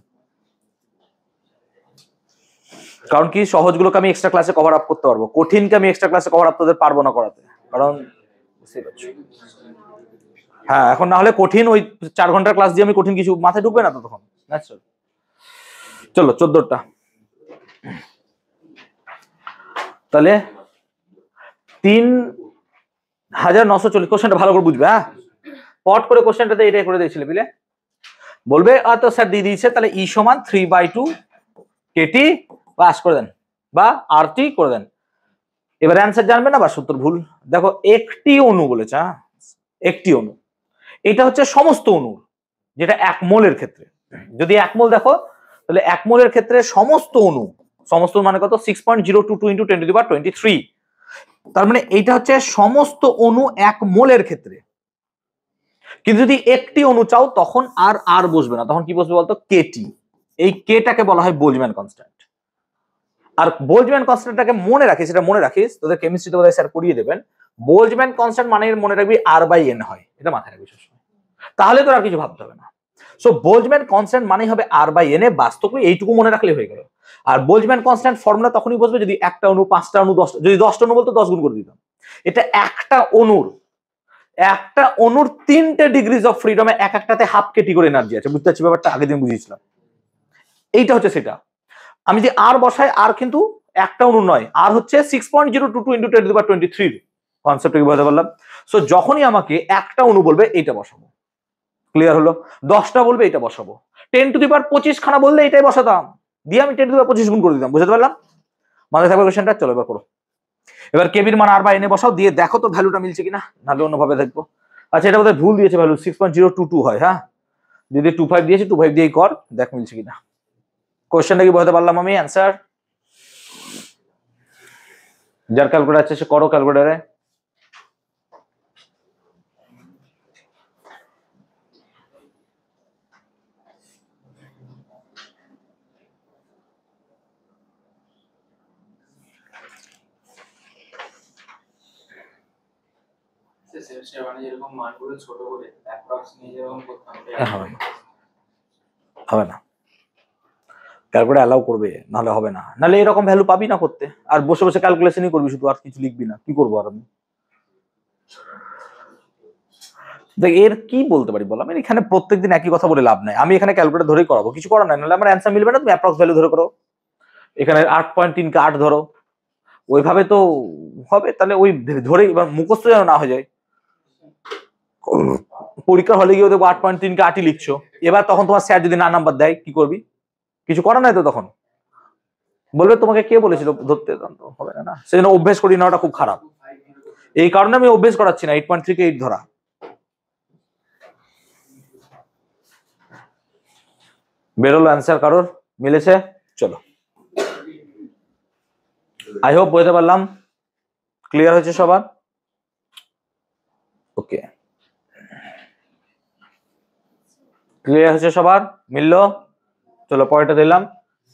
A: কারণ কি, সহজগুলোকে আমি এক্সট্রা ক্লাসে কভার আপ করতে পারবো, কঠিনকে আমি এক্সট্রা ক্লাসে কভার আপ তোদের পারবো না করাতে, কারণ বুঝতেই পারছো। হ্যাঁ, এখন না হলে কঠিন ওই 4 ঘন্টার ক্লাস দিয়ে আমি কঠিন কিছু মাথায় ঢুকবে না তো তখন, ন্যাচারাল। চলো 14টা, তাহলে 3940। কোশ্চেনটা ভালো করে বুঝবে, হ্যাঁ পট করে কোশ্চেনটাতে এটাই করে দিয়েছিলে বিলে, বলবে তো স্যার দিয়ে দিয়েছে, তাহলে ই সমান 3/2 কেটি পাস করে দেন বা আরটি করে দেন। এবার অ্যান্সার জানবে না বা সূত্র ভুল। দেখো একটি অণু বলেছে, হ্যাঁ একটি অণু, এটা হচ্ছে সমস্ত অণু, যেটা 1 মোলের ক্ষেত্রে। যদি 1 মোল দেখো তাহলে 1 মোলের ক্ষেত্রে সমস্ত অণু, সমস্ত মানে কত 6.022 ইন্টু 10⁻23। তার মানে এইটা হচ্ছে সমস্ত অণু 1 মোলের ক্ষেত্রে। কিন্তু যদি একটি অণু চাও তখন আর বসবে না, তখন কি বসবে বলতো, কেটি। এই কেটাকে বলা হয় বোলজম্যান কনস্ট্যান্ট। আর বোলজম্যান কনস্ট্যান্টটাকে মনে রাখিস, এটা মনে রাখিস, তোদের কেমিস্ট্রিতে বোধহয় স্যার করিয়ে দেবেন। বোলজম্যান কনস্ট্যান্ট মানে মনে রাখবি R/N হয়, এটা মাথায় রাখবি সবসময়, তাহলে তোর আর কিছু ভাবতে হবে না। সো বোলজম্যান কনস্ট্যান্ট মানে হবে R/N, বাস্তবে এইটুকু মনে রাখলে হয়ে গেল। আর বোলজম্যান কনস্ট্যান্ট ফর্মুলা তখনই বসবে যদি একটা অণু, 5টা অণু, 10টা, যদি 10টা অণু বলতো 10 গুণ করে দিতাম। এটা একটা অণুর 3টে ডিগ্রিজ অফ ফ্রিডমে এক একটাতে হাফ কেটি করে এনার্জি আছে, বুঝতে পারছি ব্যাপারটা, আগের দিন বুঝিয়েছিলাম। এইটা হচ্ছে সেটা। আমি যে আর বসাই, আর কিন্তু একটা অণু নয়, আর হচ্ছে 6.022 ইন্টু 10⁻23 কনসেপ্টটা কি বুঝতে পারলাম। সো যখনই আমাকে একটা অণু বলবে এইটা বসাবো, ক্লিয়ার হলো। 10টা বলবে এটা বসাবো, 10⁻25 খানা বললে এটাই বসাতাম, দিয়ে আমি 10⁻25 গুণ করে দিতাম। বুঝতে পারলাম? মাথায় থাকবে কোশ্চেনটা। চলো এবার করো। এবার কেবির মান R/N বসাও, দিয়ে দেখো তো ভ্যালুটা মিলছে কিনা, নাহলে অন্যভাবে দেখবো। আচ্ছা এটা বোধহয় ভুল দিয়েছে, ভ্যালু 6.022 হয়, হ্যাঁ যদি 25 দিয়েছে 25 দিয়েই কর, দেখ মিলছে কিনা। কোশ্চেনটা কি বলতে পারলাম আমি? অ্যান্সার যার ক্যালকুলেটর আছে সে করো ক্যালকুলেটরে। হবে না, ক্যালকুলেটর অ্যালাউ করবে, নাহলে হবে না, নাহলে এরকম ভ্যালু পাবি না করতে, আর বসে বসে ক্যালকুলেশনই করবি শুধু, আর কিছু লিখবি না, কি করবো আর আমি। দেখ এর কি বলতে পারি বল, আমি এখানে প্রত্যেকদিন একই কথা বলে লাভ নাই, আমি এখানে ক্যালকুলেটর ধরেই করাবো, কিছু করার নাই, নাহলে আমার অ্যান্সার মিলবে না, তুমি অ্যাপ্রক্স ভ্যালু ধরে করো। এখানে 8.3 কে 8 ধরো, ওইভাবে তো হবে, তাহলে ওই ধরে এবার মুখস্থ যেন না হয়ে যায়। পরীক্ষা হলে গিয়ে দেখবো 8.3 কে 8ই লিখছো, এবার তখন তোমার স্যার যদি না নাম্বার দেয় কি করবি? কিছু করার নাই তো, তখন বলবে তোমাকে কে বলেছিল ধরতে, হবে না। সেই জন্য অভ্যেস করি নেওয়াটা খুব খারাপ, এই কারণে আমি অভ্যেস করাচ্ছি না 8.3 কে 8 ধরা। বেরোলো অ্যান্সার, কারোর মিলেছে? চলো, আই হোপ বলতে পারলাম, ক্লিয়ার হয়েছে সবার? ওকে, ক্লিয়ার হয়েছে সবার? মিললো? চলো পরেরটা দিলাম।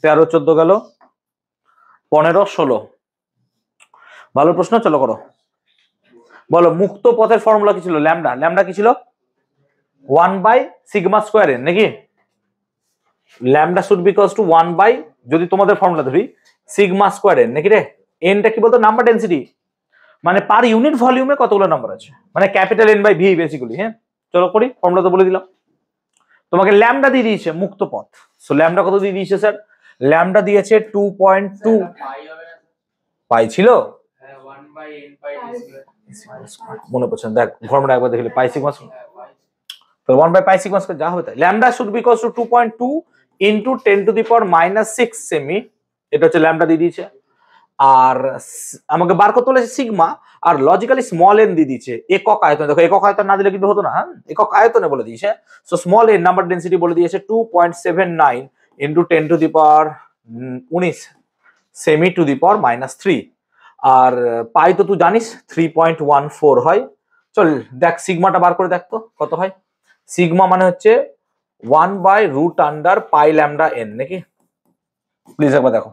A: 13, 14 গেল, 15, 16। ভালো প্রশ্ন, চলো করো। বলো মুক্ত পথের ফর্মুলা কি ছিল? ল্যামডা। ল্যামডা কি ছিল? 1/σ²n নাকি? Lambda should be equals two 1 যদি তোমাদের ফর্মুলা ধরি σ²n নাকি রে? এনটা কি বলতো? নাম্বার ডেনসিটি, মানে পার ইউনিট ভলিউমে কতগুলো নাম্বার আছে, মানে capital N by V basically. হ্যাঁ চলো করি, ফর্মুলা তো বলে দিলাম। তোমাকে ল্যামডা দিয়ে দিয়েছে মুক্ত পথ, সো ল্যামডা কত দিয়ে দিয়েছে স্যার? ল্যামডা দিয়েছে 2.2 পাই ছিল, মনে পড়ছে দেখ ফর্মুলা একবার দেখলে, পাই সিগমা তো 1/π² যা হবে তাই। Lambda should be equals two 2.2 into 10⁻⁶ semi, এটা হচ্ছে ল্যামডা দিয়ে দিয়েছে। আর আমাকে বার করতে বলেছে সিগমা, আর লজিক্যালি স্মল এন দিয়ে দিয়েছে একক আয়তন। দেখো একক আয়তন না দিলে কিন্তু হতো না, হ্যাঁ একক আয়তনে বলে দিয়েছে। So small N number density বলে দিয়েছে 2.79 ইনটু 10⁻⁹ সেমি টু দি পাওয়ার -3। আর পাই তো তুই জানিস 3.14 হয়। চল দেখ সিগমাটা বার করে দেখ তো কত হয়। সিগমা মানে হচ্ছে 1/√π নাকি? প্লিজ একবার দেখো,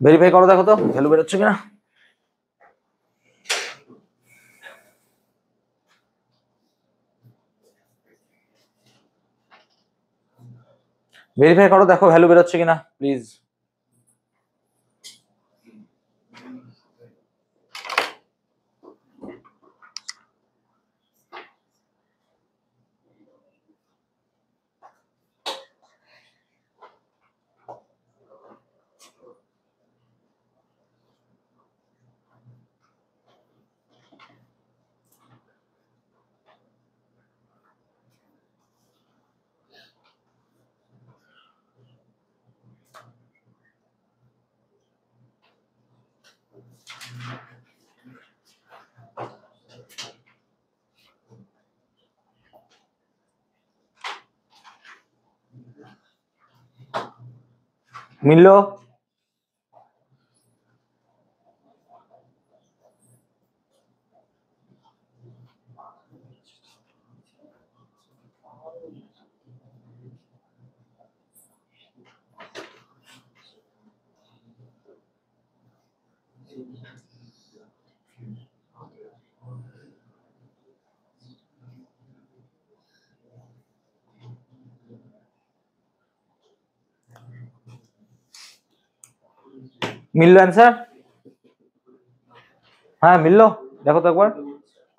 A: ভেরিফাই করো, দেখো তো ভ্যালু বেরোচ্ছে কিনা। ভেরিফাই করো, দেখো ভ্যালু বেরোচ্ছে কিনা প্লিজ। মিললো? মিললো অ্যান্সার? হ্যাঁ মিললো, দেখো তো একবার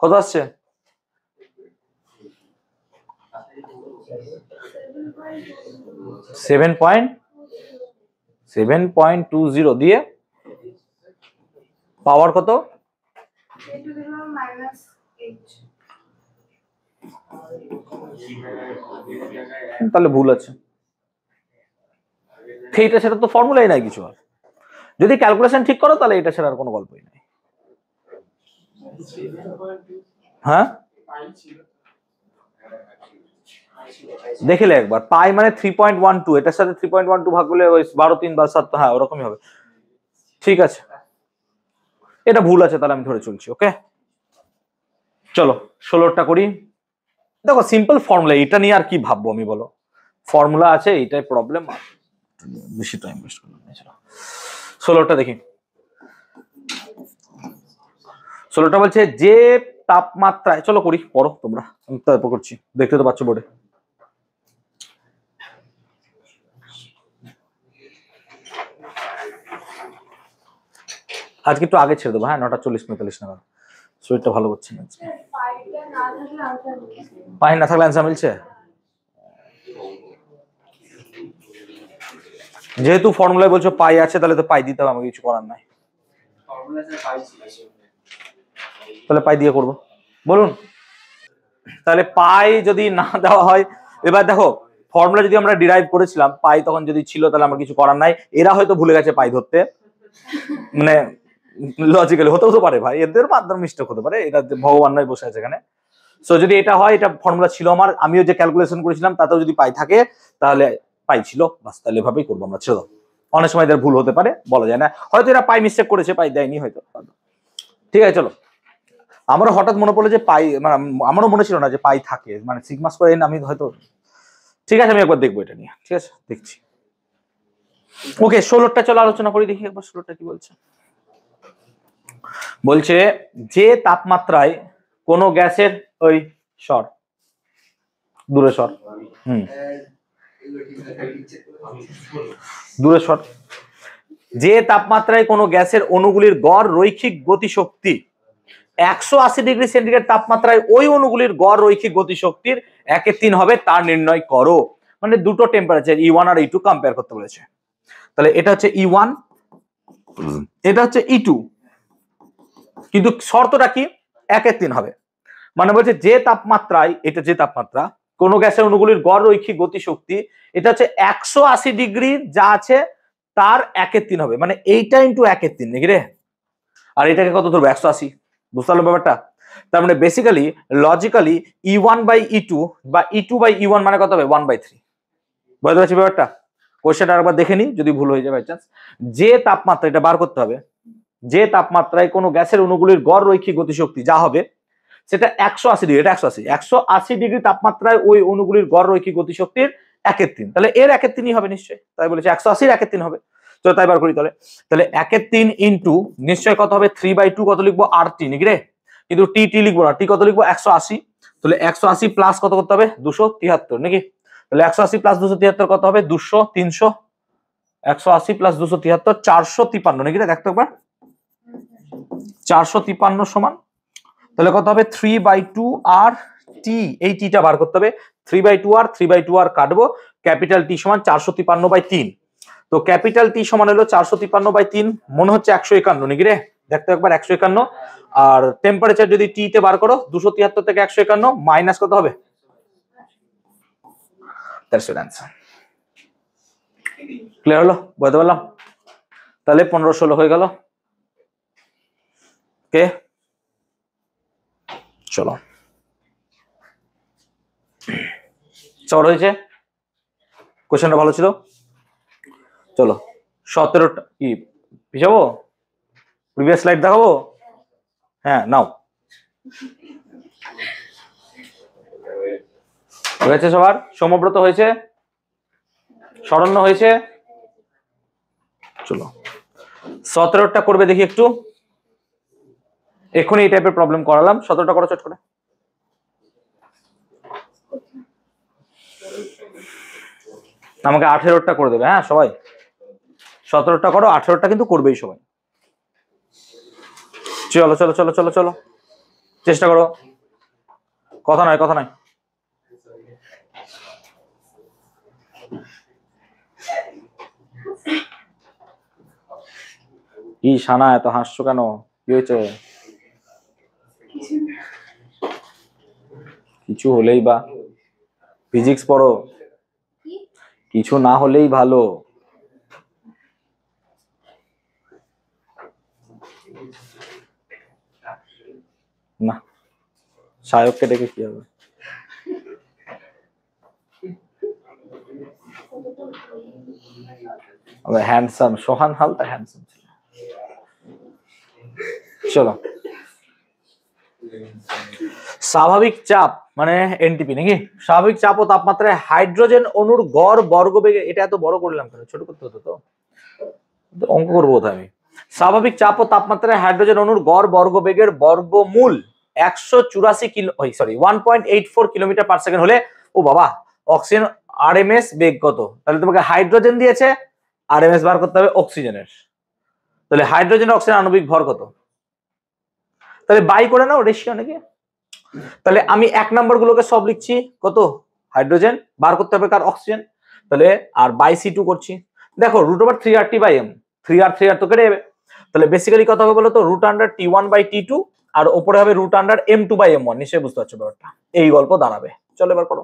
A: কত আসছে। 7.20 দিয়ে পাওয়ার কত? তাহলে ভুল আছে, এইটা সেটা তো ফর্মুলাই নাই কিছু। আর যদি ক্যালকুলেশন ঠিক করো তাহলে এটা ছাড়া আর কোনো গল্পই নাই। হ্যাঁ দেখিলে একবার, পাই মানে 3.12, এটার সাথে 3.12 ভাগ করলে ওই 12, 3 বা 7, হ্যাঁ ওরকমই হবে। ঠিক আছে, এটা ভুল আছে তাহলে আমি ধরে চলছি। ওকে চলো 16টা করি। দেখো সিম্পল ফর্মুলা, এটা নিয়ে আর কি ভাববো আমি বলো, ফর্মুলা আছে এইটাই প্রবলেম, বেশি টাইম ওয়েস্ট করলাম না। 16টা দেখি। 16টা বলছে যে তাপমাত্রায়, চলো করি পড়ো তোমরা, আমি তারপর করছি, দেখতে তো পাচ্ছ বোর্ডে। আজকে একটু আগে ছেড়ে দেবো, হ্যাঁ 9:40-45 নাগাদ, শরীরটা ভালো করছে না। পাই না থাকলে অ্যান্সার মিলছে। যেহেতু ফর্মুলায় বলছো পাই আছে, তাহলে তো পাই দিতে হবে, আমাকে কিছু করার নাই। তাহলে পাই দিয়ে করবো, বলুন। তাহলে পাই যদি না দেওয়া হয়, এবার দেখো ফর্মুলা যদি আমরা ডিরাইভ করেছিলাম পাই তখন যদি ছিল, তাহলে আমার কিছু করার নাই। এরা হয়তো ভুলে গেছে পাই ধরতে, মানে লজিক্যালি হতেও তো পারে ভাই, এদের মাধ্যমে মিস্টেক হতে পারে, এটা ভগবান নয় বসে আছে এখানে। সো যদি এটা হয়, এটা ফর্মুলা ছিল আমার, আমিও যে ক্যালকুলেশন করেছিলাম তাতেও যদি পাই থাকে তাহলে পাই ছিল, বাস তাহলে এভাবেই করবো আমরা, ছেড়ে দাও। অনেক সময় এদের ভুল হতে পারে, বলা যায় না, হয়তো এরা পাই মিস্টেক করেছে, পাই দেয়নি হয়তো। ঠিক আছে চলো, আমারও হঠাৎ মনে পড়লো যে পাই, মানে আমারও মনে ছিল না যে পাই থাকে, মানে সিগমা স্কয়ার এন আমি হয়তো, ঠিক আছে আমি একবার দেখবো এটা নিয়ে, ঠিক আছে দেখছি। ওকে 16টা চলো আলোচনা করি, দেখি একবার 16টা কি বলছে। বলছে যে তাপমাত্রায় কোনো গ্যাসের, ওই সর দূরে সর, দূরে সর, যে তাপমাত্রায় কোনো গ্যাসের অণুগুলির গড় রৈখিক গতিশক্তি 180°C তাপমাত্রায় ওই অণুগুলির গড় রৈখিক গতিশক্তির 1/3 হবে, তার নির্ণয় করো। মানে দুটো টেম্পারেচার E1 আর E2 কম্পেয়ার করতে বলেছে। তাহলে এটা হচ্ছে E1, এটা হচ্ছে E2, কিন্তু শর্তটা কি 1/3 হবে। মানে বলছে যে তাপমাত্রায়, এটা যে তাপমাত্রা কোনো গ্যাসের অণুগুলির গড় রৈখিক গতিশক্তি, এটা হচ্ছে 180° যা আছে তার 1/3 হবে, মানে এইটা ইন্টু 1/3 নাকি রে, আর এটাকে কত ধরবো 180, বুঝতে পারলো ব্যাপারটা? তার মানে বেসিক্যালি লজিক্যালি E1/E2 বা E2/E1 মানে কত হবে 1/3, বুঝতে পারছি ব্যাপারটা? কোশ্চেনটা আরেকবার দেখে নি, যদি ভুল হয়ে যায় বাই চান্স। যে তাপমাত্রা, এটা বার করতে হবে, যে তাপমাত্রায় কোনো গ্যাসের অণুগুলির গড় রৈখিক গতিশক্তি যা হবে সেটা 180°, এটা 180° তাপমাত্রায় ওই অণুগুলির গড় রৈখিক গতিশক্তির 1/3, তাহলে এর 1/3 হবে নিশ্চয়ই, তাই বলেছে 180 1/3 হবে। চলো তাই বার করি তাহলে। তাহলে 1/3 ইন্টু নিশ্চয় কত হবে 3/2, কত লিখবো RT নাকি রে, কিন্তু টি লিখবো না, টি কত লিখবো 180, তাহলে 180 প্লাস কত করতে হবে 273 নাকি, তাহলে 180 প্লাস 273 কত হবে 200, 300, 180 প্লাস 273 453 নাকি রে, দেখতো একবার 453 সমান, তাহলে কত হবে 3/2 আর টি, এই টিটা বার করতে হবে, 3/2 আর 3/2 আর কাটবো, ক্যাপিটাল টি সমান 453/3, তো ক্যাপিটাল টি সমান হলো 453/3, মনে হচ্ছে 151 নাকি রে, দেখতে একবার 151, আর টেম্পারেচার যদি টি তে বার করো 273 থেকে 151 মাইনাস কত হবে, দ্যাটস ইট অ্যানসার। ক্লিয়ার হলো, বুঝতে পারলাম? তাহলে 15-16 হয়ে গেল। ওকে চলো, চল হয়েছে, কোশ্চেনটা ভালো ছিল। চলো 17টা কি পিছাবো, প্রিভিয়াস স্লাইড দেখাবো, হ্যাঁ নাও, হয়েছে সবার, সমব্রত হয়েছে, শরণ্য হয়েছে, চলো 17টা করবে দেখি একটু, এক্ষুনি এই টাইপের প্রবলেম করালাম, 17টা করো চট করে। আমাকে 18টা করে দেবে, হ্যাঁ সবাই 17টা করো, 18টা কিন্তু করবেই সবাই। চলো চলো চলো চলো চলো, চেষ্টা করো, কথা নয় কথা নয়। কি সানা এত হাসছো কেন, কি হয়েছে? কিছু হলেই বা, ফিজিক্স পড়ো, কিছু না হলেই ভালো। না সায়ককে ডেকে কি হবে, হ্যান্ডসাম সোহান হালতা হ্যান্ডসাম ছিল। চলো স্বাভাবিক চাপ মানে এনটিপি নাকি, স্বাভাবিক চাপ ও তাপমাত্রায় হাইড্রোজেন অণুর গড় বর্গবেগে, এটা এত বড় করলাম কেন, ছোট করতে হতো তো, অঙ্ক করবো কোথায় আমি। স্বাভাবিক চাপ ও তাপমাত্রায় হাইড্রোজেন অণুর গড় বর্গবেগের বর্গমূল 184 kilo, sorry 1.84 kilometre per second হলে, ও বাবা অক্সিজেন আরএমএস বেগ কত, তাহলে তোমাকে হাইড্রোজেন দিয়েছে, আরএমএস বার করতে হবে অক্সিজেনের, তাহলে হাইড্রোজেন অক্সিজেন আণবিক ভর কত, তাহলে বাই করে নাও রেশিও নাকি। তাহলে আমি 1 নাম্বার গুলোকে সব লিখছি, কত হাইড্রোজেন বার করতে হবে কার অক্সিজেন, তাহলে আর বাই C2 করছি, দেখো √3RT/m, 3R তো কেটে যাবে, তাহলে বেসিক্যালি কত হবে বলো তো, √T1/T2 আর ওপরে হবে √M2/m1। নিশ্চয়ই বুঝতে পারছো ব্যাপারটা, এই গল্প দাঁড়াবে। চলো এবার করো।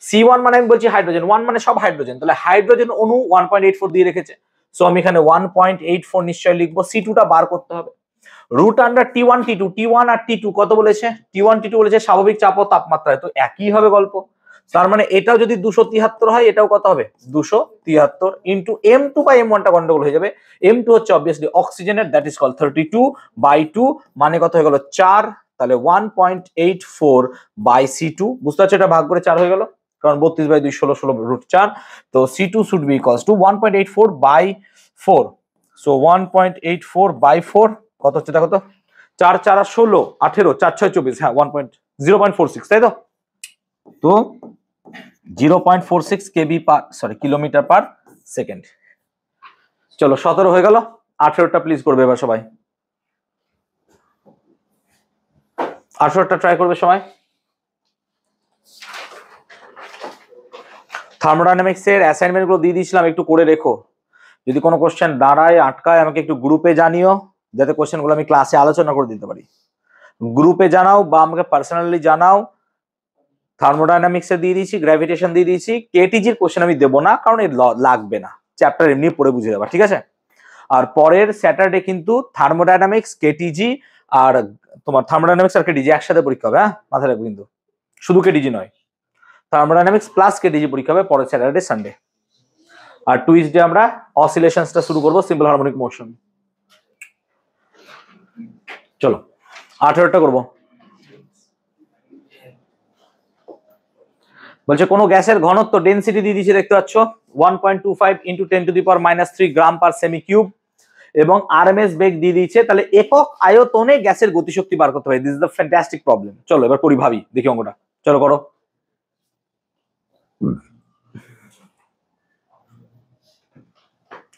A: C1 মানে আমি বলছি হাইড্রোজেন, 1 মানে সব হাইড্রোজেন, তাহলে হাইড্রোজেন অণু 1.84 দিয়ে রেখেছে, সো আমি এখানে 1.84 নিশ্চয়ই লিখবো। C2টা বার করতে হবে। √T1 আর T2 কত বলেছে, T1 T2 বলেছে স্বাভাবিক চাপ ও তাপমাত্রায়, তো একই হবে গল্প। তার মানে এটাও যদি 273 হয়, এটাও কত হবে 273 ইন্টু M2/m1টা গন্ডগোল হয়ে যাবে। M2 হচ্ছে অবভিয়াসলি অক্সিজেনের, দ্যাট ইজ কল 32/2, মানে কত হয়ে গেল 4, তাহলে 1.84/C2। বুঝতে পারছো, এটা ভাগ করে 4 হয়ে গেল, কারণ 32/2 16 16 √4, তো C2 should be equals two 1.84/4, so 1.84/4 কত হচ্ছে দেখো তো, 4 4 16 18, 4 6 24, হ্যাঁ 0.46, তাই তো। তো 0.46 কিলোমিটার পার সেকেন্ড। চলো 17 হয়ে গেল, 18টা প্লিজ করবে এবার সবাই, 18টা ট্রাই করবে সবাই। থার্মোডাইনামিক্স এর অ্যাসাইনমেন্ট গুলো দিয়ে দিয়েছিলাম, একটু করে রেখো, যদি কোনো কোশ্চেন দাঁড়ায় আটকায় আমাকে একটু গ্রুপে জানিও, যাতে কোশ্চেন গুলো আমি ক্লাসে আলোচনা করে দিতে পারি। গ্রুপে জানাও বা আমাকে পার্সোনালি জানাও। থার্মোডাইনামিক্স এ দিয়ে দিয়েছি, গ্র্যাভিটেশন দিয়ে দিয়েছি, কেটিজির কোশ্চেন আমি দেবো না, কারণ এর লাগবে না, চ্যাপ্টার এমনি পড়ে বুঝে যাবা, ঠিক আছে। আর পরের স্যাটারডে কিন্তু থার্মোডাইনামিক্স, কেটিজি আর তোমার থার্মোডাইনামিক্স আর কেটিজি একসাথে পরীক্ষা হবে, হ্যাঁ মাথায় রাখবে কিন্তু, শুধু কেটিজি নয়, থার্মোডাইনামিক্স প্লাস কেটিজি পরীক্ষা হবে পরের স্যাটারডে সানডে। আর টুইসডে আমরা অসিলেশনসটা শুরু করব, সিম্পল হারমোনিক মোশন। চলো 18টা করবো। বলছে কোনো গ্যাসের ঘনত্ব ডেনসিটি দিয়ে দিয়েছে, দেখতে পাচ্ছ 1.25 × 10⁻³ গ্রাম পার সেমি কিউব, এবং আরএমএস বেগ দিয়ে দিয়েছে, তাহলে একক আয়তনে গ্যাসের গতিশক্তি বার করতে হবে। This is the fantastic problem. চলো এবার করি, ভাবি দেখি অঙ্কটা, চলো করো।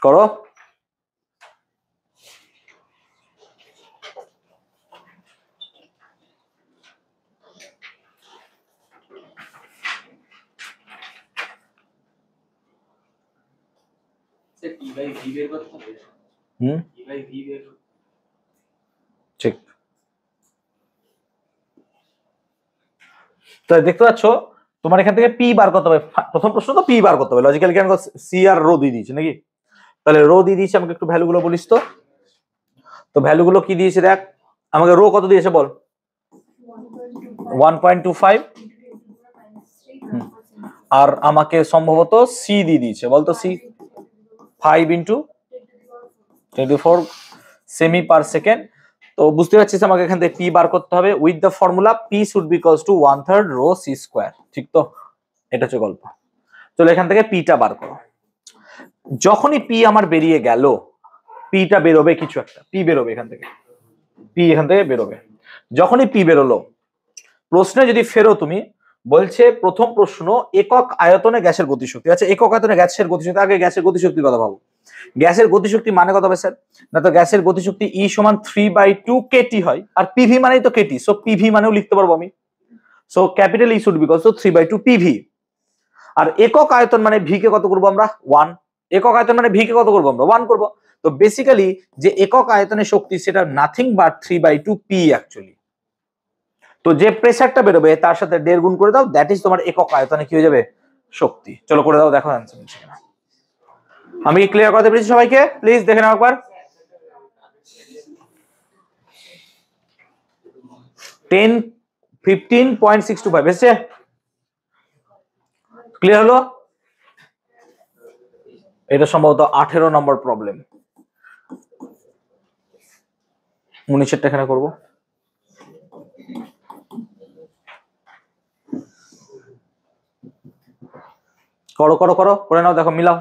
A: করো ঠিক। তো দেখতে পাচ্ছ তোমার এখান থেকে পি বার করতে হবে, প্রথম প্রশ্ন তো পি বার করতে হবে, লজিক্যাল কেন সি আর রো দিয়ে দিয়েছে নাকি, তাহলে রো দিয়ে দিয়েছে, আমাকে একটু ভ্যালুগুলো বলিস তো। তো ভ্যালুগুলো কি দিয়েছে দেখ, আমাকে রো কত দিয়েছে বল, 1.25, আর আমাকে সম্ভবত সি দিয়ে দিয়েছে, বলতো সি 5 × 24 সেমি পার সেকেন্ড। তো বুঝতে পারছিস আমাকে এখান থেকে পি বার করতে হবে, with the formula P should be equals to 1/3 rho C square, ঠিক তো, এটা হচ্ছে গল্প। চলো এখান থেকে পিটা বার করো। যখনই পি আমার বেরিয়ে গেল, পিটা বেরোবে কিছু একটা, পি বেরোবে এখান থেকে, পি এখান থেকে বেরোবে। যখনই পি বেরোলো, প্রশ্নে যদি ফেরো তুমি, বলছে প্রথম প্রশ্ন একক আয়তনে গ্যাসের গতিশক্তি। আচ্ছা একক আয়তনে গ্যাসের গতিশক্তি, আগে গ্যাসের গতিশক্তির কথা ভাবো। গ্যাসের গতিশক্তি মানে কত হবে স্যার, না তো গ্যাসের গতিশক্তি E সমান 3/2 কেটি হয়, আর পিভি মানেই তো কেটি, সো পিভি মানেও লিখতে পারবো আমি, so capital E should be equals to 3/2 PV. আর একক আয়তন মানে ভি কে কত করবো আমরা 1, একক আয়তন মানে ভি কে কত করবো আমরা 1 করবো। তো বেসিক্যালি যে একক আয়তনের শক্তি সেটা নাথিং বাট 3/2 পি অ্যাকচুয়ালি। তো যে প্রেসারটা বেরোবে তার সাথে 1.5 গুণ করে দাও, দ্যাট ইজ তোমার একক আয়তনে কি হয়ে যাবে শক্তি। চলো করে দাও, দেখো অ্যান্সার হচ্ছে কিনা। আমি কি ক্লিয়ার করতে পেরেছি সবাইকে? প্লিজ দেখে নাও একবার। 15.625 এসছে, ক্লিয়ার হলো? এটা সম্ভবত 18 নম্বর প্রবলেম, 19এরটা এখানে করবো। করো করো করো, করে নাও, দেখো মিলাও।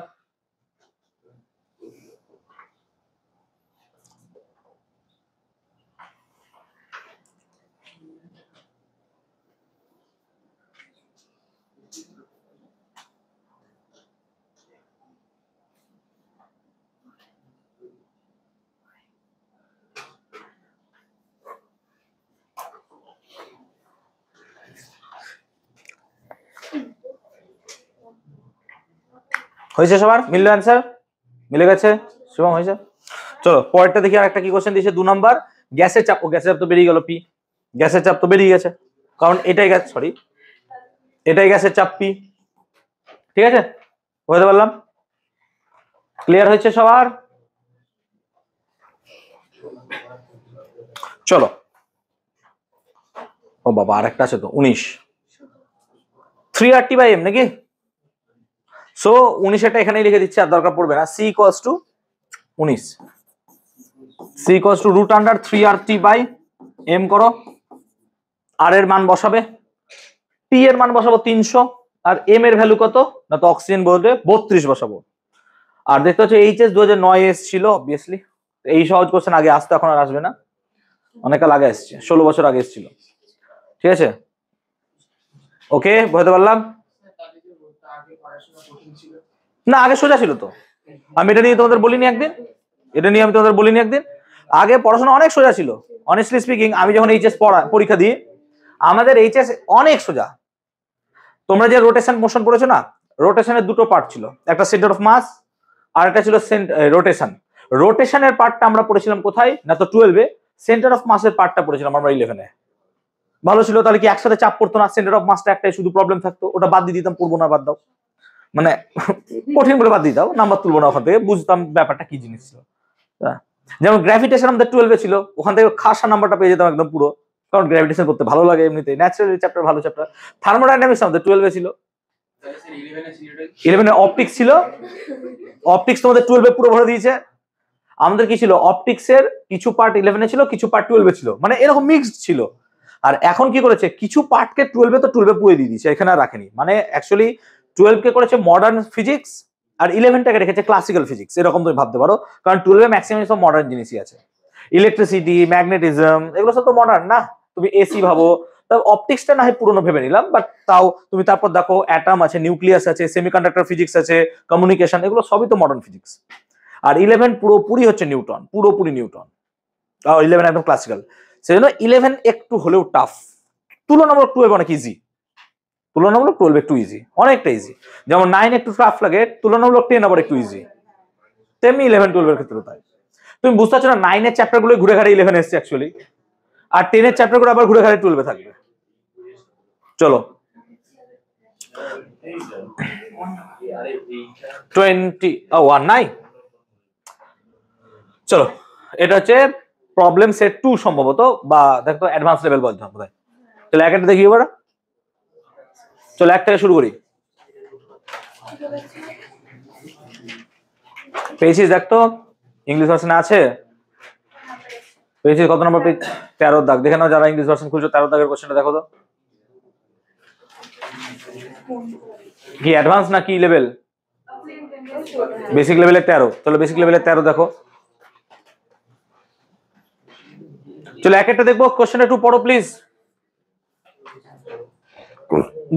A: হয়েছে সবার, মিললো অ্যান্সার? মিলে গেছে? শুভম হয়েছে? চলো পরেরটা দেখি। আর একটা কি কোশ্চেন দিয়েছে 2 নাম্বার, গ্যাসের চাপ। ও গ্যাসের চাপ তো বেরিয়ে গেল, পি। গ্যাসের চাপ তো বেরিয়ে গেছে, কারণ এটাই গ্যাস, সরি এটাই গ্যাসের চাপ পি। ঠিক আছে, বুঝতে পারলাম? ক্লিয়ার হয়েছে সবার? চলো, ও বাবা আরেকটা আছে তো 19, 3RT/m নাকি? সো 19 এটা এখানেই লিখে দিচ্ছি, আর দরকার পড়বে না। C equals to 19, C equals to √3RT/m করো। আর এর মান বসাবে, T এর মান বসাবো 300, আর m এর ভ্যালু কত? না তো অক্সিজেন বলবে 32 বসাবো। আর দেখতে হচ্ছে HS 2009 এসেছিল অবভিয়াসলি। এই সহজ কোশ্চেন আগে আসতো, এখন আর আসবে না, অনেককাল আগে এসছে, 16 বছর আগে এসেছিল। ঠিক আছে, ওকে বুঝতে পারলাম? না আগে সোজা ছিল তো, আমি এটা নিয়ে তোমাদের বলিনি একদিন, এটা নিয়ে আমি তোমাদের বলিনি একদিন। আগে পড়াশোনা অনেক সোজা ছিল, অনেস্টলি স্পিকিং। আমি যখন এইচএস পরীক্ষা দিই, আমাদের এইচএস অনেক সোজা। তোমরা যে রোটেশন মোশন পড়েছো না, রোটেশনের দুটো পার্ট ছিল, একটা সেন্টার অফ মাস আর একটা ছিল রোটেশন। রোটেশনের পার্টটা আমরা পড়েছিলাম কোথায়? না তো 12-এ। সেন্টার অফ মাসের পার্টটা পড়েছিলাম আমরা 11-এ। ভালো ছিল, তাহলে কি একসাথে চাপ পড়তো না? সেন্টার অফ মাসটা একটাই শুধু প্রবলেম থাকতো, ওটা বাদ দিয়ে দিতাম, পড়বো না, বাদ দাও, মানে কঠিন বলে বাদ দিয়ে দাও, নাম্বার তুলবো না ওখান থেকে, বুঝতাম ব্যাপারটা কি জিনিস ছিল। যেমন গ্র্যাভিটেশন আমাদের 12-এ ছিল, ওখান থেকে খাসা নাম্বারটা পেয়ে যেতাম একদম পুরো, কারণ গ্র্যাভিটেশন করতে ভালো লাগে এমনিতে, ন্যাচারাল চ্যাপ্টার, ভালো চ্যাপ্টার। থার্মোডাইনামিক্স আমাদের 12-এ ছিল। 11-এ অপটিক্স ছিল, অপটিক্স তোমাদের 12-এ পুরো ভরে দিয়েছে। আমাদের কি ছিল? অপটিক্সের কিছু পার্ট 11-এ ছিল, কিছু পার্ট 12-এ ছিল, মানে এরকম মিক্সড ছিল। আর এখন কি করেছে, কিছু পার্টকে 12-এ তো 12-এ পুরো দিয়ে দিয়েছে, এখানে আর রাখেনি। মানে অ্যাকচুয়ালি 12-কে করেছে মডার্ন ফিজিক্স, আর 11-টাকে রেখেছে ক্লাসিক্যাল ফিজিক্স, এরকম তুমি ভাবতে পারো। কারণ 12-এ ম্যাক্সিমাম সব মডার্ন জিনিসই আছে, ইলেকট্রিসিটি, ম্যাগনেটিজম, এগুলো সব তো মডার্ন না। তুমি এসি ভাবো, তাও অপটিক্সটা না হয় পুরনো ভেবে নিলাম, বাট তাও তুমি তারপর দেখো অ্যাটম আছে, নিউক্লিয়াস আছে, সেমিকন্ডাক্টর ফিজিক্স আছে, কমিউনিকেশন, এগুলো সবই তো মডার্ন ফিজিক্স। আর 11 পুরোপুরি হচ্ছে নিউটন, পুরোপুরি নিউটন। 11 একদম ক্লাসিক্যাল, সেজন্য 11 একটু হলেও টাফ। তুলনামূলক 12 অনেক ইজি, তুলনামূলক 12 একটু ইজি, অনেকটা ইজি। যেমন 9 একটু টাফ লাগে, তুলনামূলক 10 আবার একটু ইজি, তেমনি 11-12 এর ক্ষেত্রে তাই। তুমি বুঝতে পারছো না, 9 এর চ্যাপ্টার গুলো ঘুরে ঘাড়ে 11 এসছে অ্যাকচুয়ালি, আর 10 এর চ্যাপ্টার গুলো আবার ঘুরে ঘাড়ে 12-এ থাকবে। চলো 20 চলো, এটা হচ্ছে প্রবলেম সেট 2 সম্ভবত, বা দেখো অ্যাডভান্স লেভেল বলতে হবে। চলো এক একটা দেখি এবার, চলো এক থেকে শুরু করি। পেয়েছিস? দেখ তো ইংলিশ ভার্সনে আছে, পেয়েছিস কত নম্বর পেজ? 13 দাগ, দেখে নাও যারা ইংলিশ ভার্সন খুঁজছো, 13 দাগের কোশ্চেনটা দেখো তো। কি অ্যাডভান্স না কি লেভেল? বেসিক লেভেলের 13, চলো বেসিক লেভেলের 13 দেখো। চলো এক একটা দেখবো, কোশ্চেনটা একটু পড়ো প্লিজ।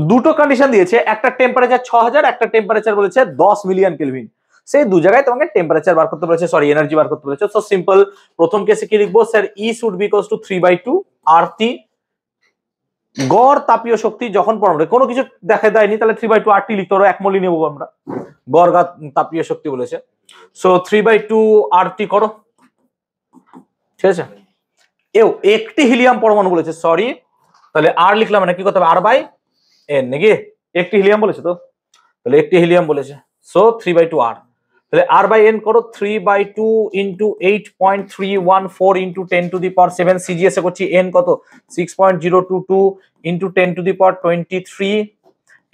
A: দুটো কন্ডিশন দিয়েছে, একটা টেম্পারেচার 6000, একটা টেম্পারেচার বলেছে 10 মিলিয়ন কেলভিন। সেই দু জায়গায় তোমাকে টেম্পারেচার বার করতে বলেছে, সরি এনার্জি বার করতে বলেছে। সো সিম্পল, প্রথম কেসে কি লিখবো? Sir E should be equals to 3/2 RT, গড় তাপীয় শক্তি যখন পড়াবে কোনো কিছু দেখা দেয়নি, তাহলে 3/2 আরটি লিখতে পারো, এক মলি নেবো আমরা, গড় তাপীয় শক্তি বলেছে। সো 3/2 আরটি করো, ঠিক আছে। এও একটি হিলিয়াম পরমাণু বলেছে, সরি, তাহলে আর লিখলাম মানে কি করতে হবে? R/N নাকি? একটি হিলিয়াম বলেছে তো, তাহলে একটি হিলিয়াম বলেছে, সো 3/2 আর। তাহলে R/N করো 3/2 ইন্টু 8.314 ইন্টু 10⁻7, CGS এ করছি N কত? 6.022 ইন্টু 10⁻23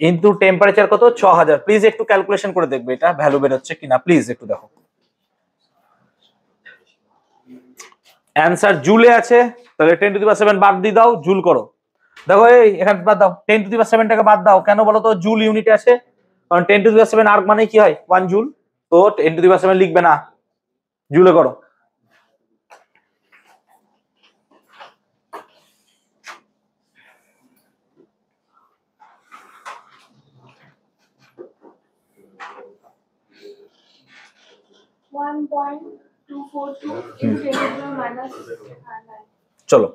A: ইন্টু টেম্পারেচার কত? 6000। প্লিজ একটু ক্যালকুলেশন করে দেখবে এটা ভ্যালু বেরোচ্ছে কিনা, প্লিজ একটু দেখো। অ্যান্সার জুলে আছে, তাহলে 10⁻7 বাদ দিয়ে দাও, জুল করো। দেখো এই এখানে বাদ দাও, 10⁻7 টাকে বাদ দাও, কেন বলো তো? জুল ইউনিটে আছে, কারণ 10⁻7 আর্গ মানে কি হয়? 1 জুল, তো 10⁻7 লিখবে না, জুলে করো। চলো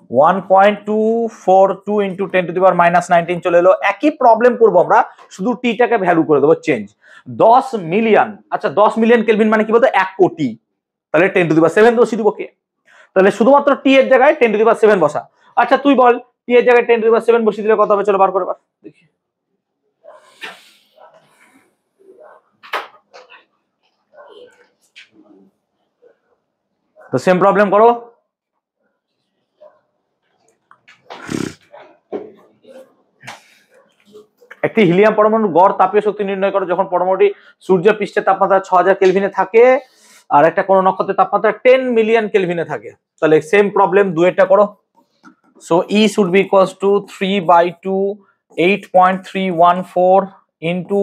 A: 1.242 ইন্টু 10⁻⁻19 চলে এলো। একই প্রবলেম করবো আমরা, শুধু টিটাকে ভ্যালু করে দেবো চেঞ্জ। 10 মিলিয়ন, আচ্ছা 10 মিলিয়ন কেলভিন মানে কি বলতো 1 কোটি, তাহলে 10⁻7 বসিয়ে দিব কে, তাহলে শুধুমাত্র টি এর জায়গায় 10⁻7 বসা। আচ্ছা তুই বল টি এর জায়গায় 10⁻7 বসিয়ে দিলে কত হবে, চলো বার করে বার দেখি। তো সেম প্রবলেম করো। একটি হিলিয়াম পরমাণুর গড় তাপীয় শক্তি নির্ণয় করো যখন পরমাণুটি সূর্য পৃষ্ঠের তাপমাত্রা 6000 কেলভিনে থাকে আর একটা কোন নক্ষত্রের তাপমাত্রা 10 মিলিয়ন কেলভিনে থাকে। তাহলে সেম প্রবলেম দুইটা করো। So E should be equals to 3/2 8.314 into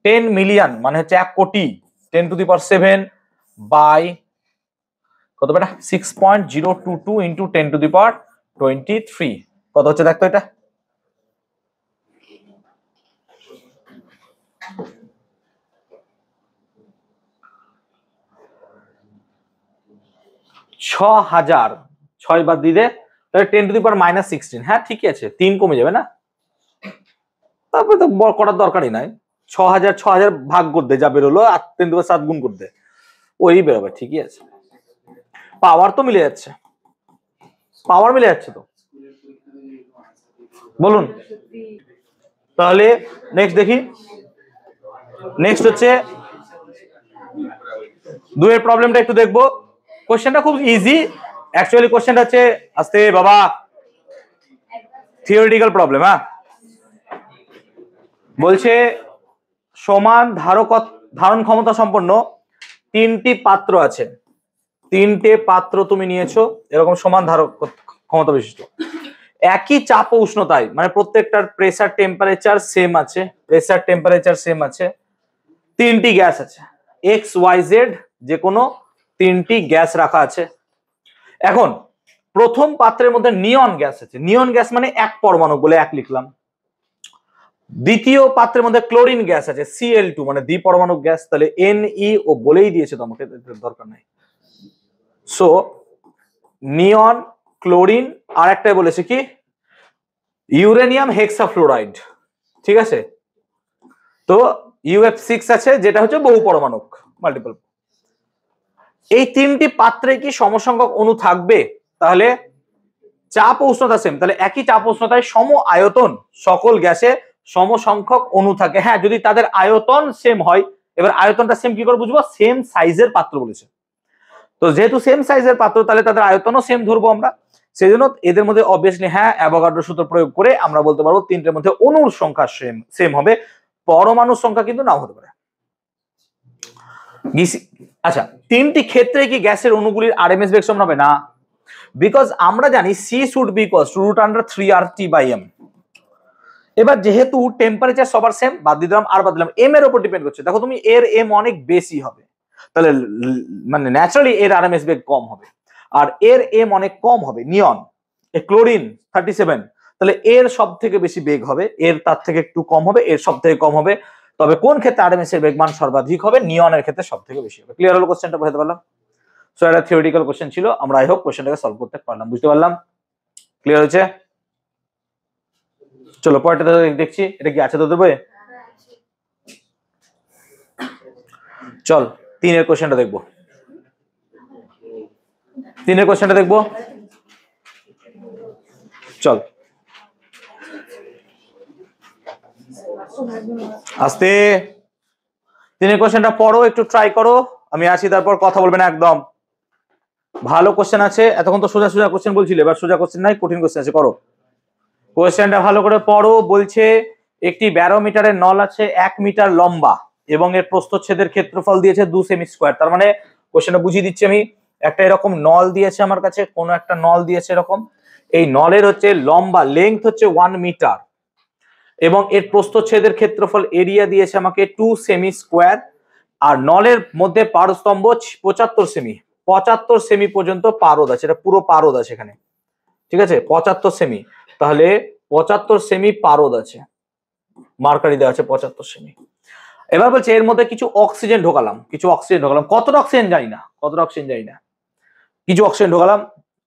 A: 10 million মানে হচ্ছে 1 কোটি 10⁻7 বাই কত বেটা 6.022 into 10⁻23 কত হচ্ছে দেখতো এটা, ছ হাজার, 6 বাদ দিলে তাহলে 10⁻⁻16। হ্যাঁ ঠিকই আছে, 3 কমে যাবে না, তারপরে তো করার দরকারই নাই। 6,000 ভাগ করতে যা বেরোলো 10⁻7 গুণ করতে ওই বেরোবে, ঠিকই আছে। পাওয়ার তো মিলে যাচ্ছে, পাওয়ার মিলে যাচ্ছে তো, বলুন। তাহলে নেক্সট দেখি, নেক্সট হচ্ছে দুইয়ের প্রবলেমটা একটু দেখবো। কোশ্চেনটা খুব ইজি অ্যাকচুয়ালি, কোশ্চেনটা হচ্ছে আস্তে বাবা থিওরিটিক্যাল প্রবলেম। হ্যাঁ বলছে সমান ধারণ ক্ষমতা সম্পন্ন 3টি পাত্র আছে, 3টে পাত্র তুমি নিয়েছো এরকম সমান ধারক ক্ষমতা বিশিষ্ট, একই চাপ ও উষ্ণতায়, মানে প্রত্যেকটার প্রেসার টেম্পারেচার সেম আছে, প্রেসার টেম্পারেচার সেম আছে, 3টি গ্যাস আছে XYZ যে কোনো 3টি গ্যাস রাখা আছে। এখন প্রথম পাত্রের মধ্যে নিয়ন গ্যাস আছে, নিয়ন গ্যাস মানে এক পরমাণু বলে এক লিখলাম। দ্বিতীয় পাত্রের মধ্যে ক্লোরিন গ্যাস আছে Cl2 মানে দ্বিপরমাণু গ্যাস, তাহলে NeO বলেই দিয়েছে তোমাকে, দরকার নাই। সো নিয়ন ক্লোরিন আর একটাই বলেছে কি ইউরেনিয়াম হেক্সাফ্লোরাইড, ঠিক আছে। তো UF6 আছে যেটা হচ্ছে বহু পরমাণুক মাল্টিপল। এই 3টি পাত্রে কি সমসংখ্যক অণু থাকবে, তাহলে চাপ ও উষ্ণতা সেম, তাহলে একই চাপ উষ্ণতায় সম আয়তন সকল গ্যাসে সমসংখ্যক অণু থাকে। হ্যাঁ যদি তাদের আয়তন সেম হয়, এবার আয়তনটা সেম কি করে বুঝবো, সেম সাইজের পাত্র বলেছে, তো যেহেতু সেম সাইজের পাত্র তাহলে তাদের আয়তনও সেম ধরবো আমরা, সেই জন্য এদের মধ্যে অবভিয়াসলি হ্যাঁ অ্যাভোগাড্রো সূত্র প্রয়োগ করে আমরা বলতে পারবো 3টের মধ্যে অণুর সংখ্যা সেম হবে, পরমাণুর সংখ্যা কিন্তু নাও হতে পারে। আচ্ছা 3টি ক্ষেত্রে কি গ্যাসের অণুগুলির আরএমএস বেগ সমান হবে না, বিকজ আমরা জানি C should be equals to √3RT/m। এবার যেহেতু টেম্পারেচার সবার সেম, বাদ দিলাম আর বাদ দিলাম m এর উপর ডিপেন্ড করছে, দেখো তুমি এর m অনেক বেশি হবে তাহলে মানে ন্যাচারালি এর আরএমএস বেগ কম হবে, আর এর m অনেক কম হবে নিয়ন ক্লোরিন 37, তাহলে এর সব থেকে বেশি বেগ হবে, এর তার থেকে একটু কম হবে, এর সব থেকে কম হবে, তবে কোন ক্ষেত্রে আরএমএস এর বেগমান সর্বাধিক হবে, নিয়নের ক্ষেত্রে সব থেকে বেশি হবে। ক্লিয়ার হলো কোশ্চেনটা, বুঝতে পারলাম। সো এটা থিওরিটিক্যাল কোশ্চেন ছিল, আমরা আই হোপ কোশ্চেনটাকে সলভ করতে পারলাম, বুঝতে পারলাম, ক্লিয়ার হয়েছে। চলো পরেরটা দেখছি, এটা কি আছে তোদের বইয়ে, চল 3-এর কোশ্চেনটা দেখবো, 3-এর কোশ্চেনটা দেখবো, চল আস্তে 3-এর কোশ্চেনটা পড়ো, একটু ট্রাই করো, আমি আসি তারপর কথা বলবে না একদম। ভালো কোশ্চেন আছে, এতক্ষণ তো সোজা সোজা কোশ্চেন বলছিলে, এবার সোজা কোশ্চেন নাই, কঠিন কোশ্চেন আছে, করো কোশ্চেনটা ভালো করে পড়ো। বলছে একটি ব্যারোমিটারের নল আছে 1 মিটার লম্বা এবং এর প্রস্থচ্ছেদের ক্ষেত্রফল দিয়েছে 2 সেমি স্কয়ার। তার মানে কোশ্চেনটা বুঝিয়ে দিচ্ছি আমি, একটা এরকম নল দিয়েছে আমার কাছে, কোনো একটা নল দিয়েছে এরকম, এই নলের হচ্ছে লম্বা লেংথ হচ্ছে 1 মিটার এবং এর প্রস্থচ্ছেদের ক্ষেত্রফল এরিয়া দিয়েছে আমাকে 2 সেমি স্কয়ার, আর নলের মধ্যে পারস্তম্ভ 75 সেমি, 75 সেমি পর্যন্ত পারদ আছে, এটা পুরো পারদ আছে এখানে, ঠিক আছে 75 সেমি, তাহলে 75 সেমি পারদ আছে, মার্কারি দেওয়া আছে 75 সেমি। এবার বলছে এর মধ্যে কিছু অক্সিজেন ঢোকালাম, কিছু অক্সিজেন ঢোকালাম, কতটা অক্সিজেন জানি না, কতটা অক্সিজেন জানি না, কিছু অক্সিজেন ঢোকালাম,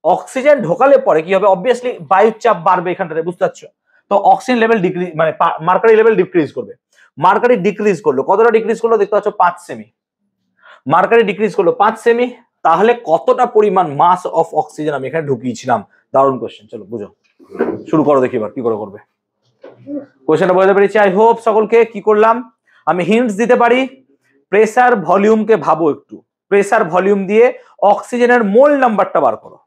A: অক্সিজেন ঢোকালে পরে কি হবে, অবভিয়াসলি বায়ুর চাপ বাড়বে এখানটাতে, বুঝতে পারছো? তো অক্সিজেন লেভেল ডিক্রিজ, মানে মার্কারি লেভেল ডিক্রিজ করবে। মার্কারি ডিক্রিজ করলো, কতটা ডিক্রিজ করলো দেখতে পাচ্ছ, 5 সেমি। মার্কারি ডিক্রিজ করলো 5 সেমি, তাহলে কতটা পরিমাণ মাস অফ অক্সিজেন আমি এখানে ঢুকিয়েছিলাম? দারুণ কোশ্চেন, চলো বুঝো, শুরু করো, দেখি এবার কি করে করবে। কোশ্চেনটা বুঝতে পেরেছি, আই হোপ সকলকে। কি করলাম আমি, হিন্টস দিতে পারি। প্রেসার ভলিউমকে ভাবো একটু, প্রেসার ভলিউম দিয়ে অক্সিজেনের মোল নাম্বারটা বার করো,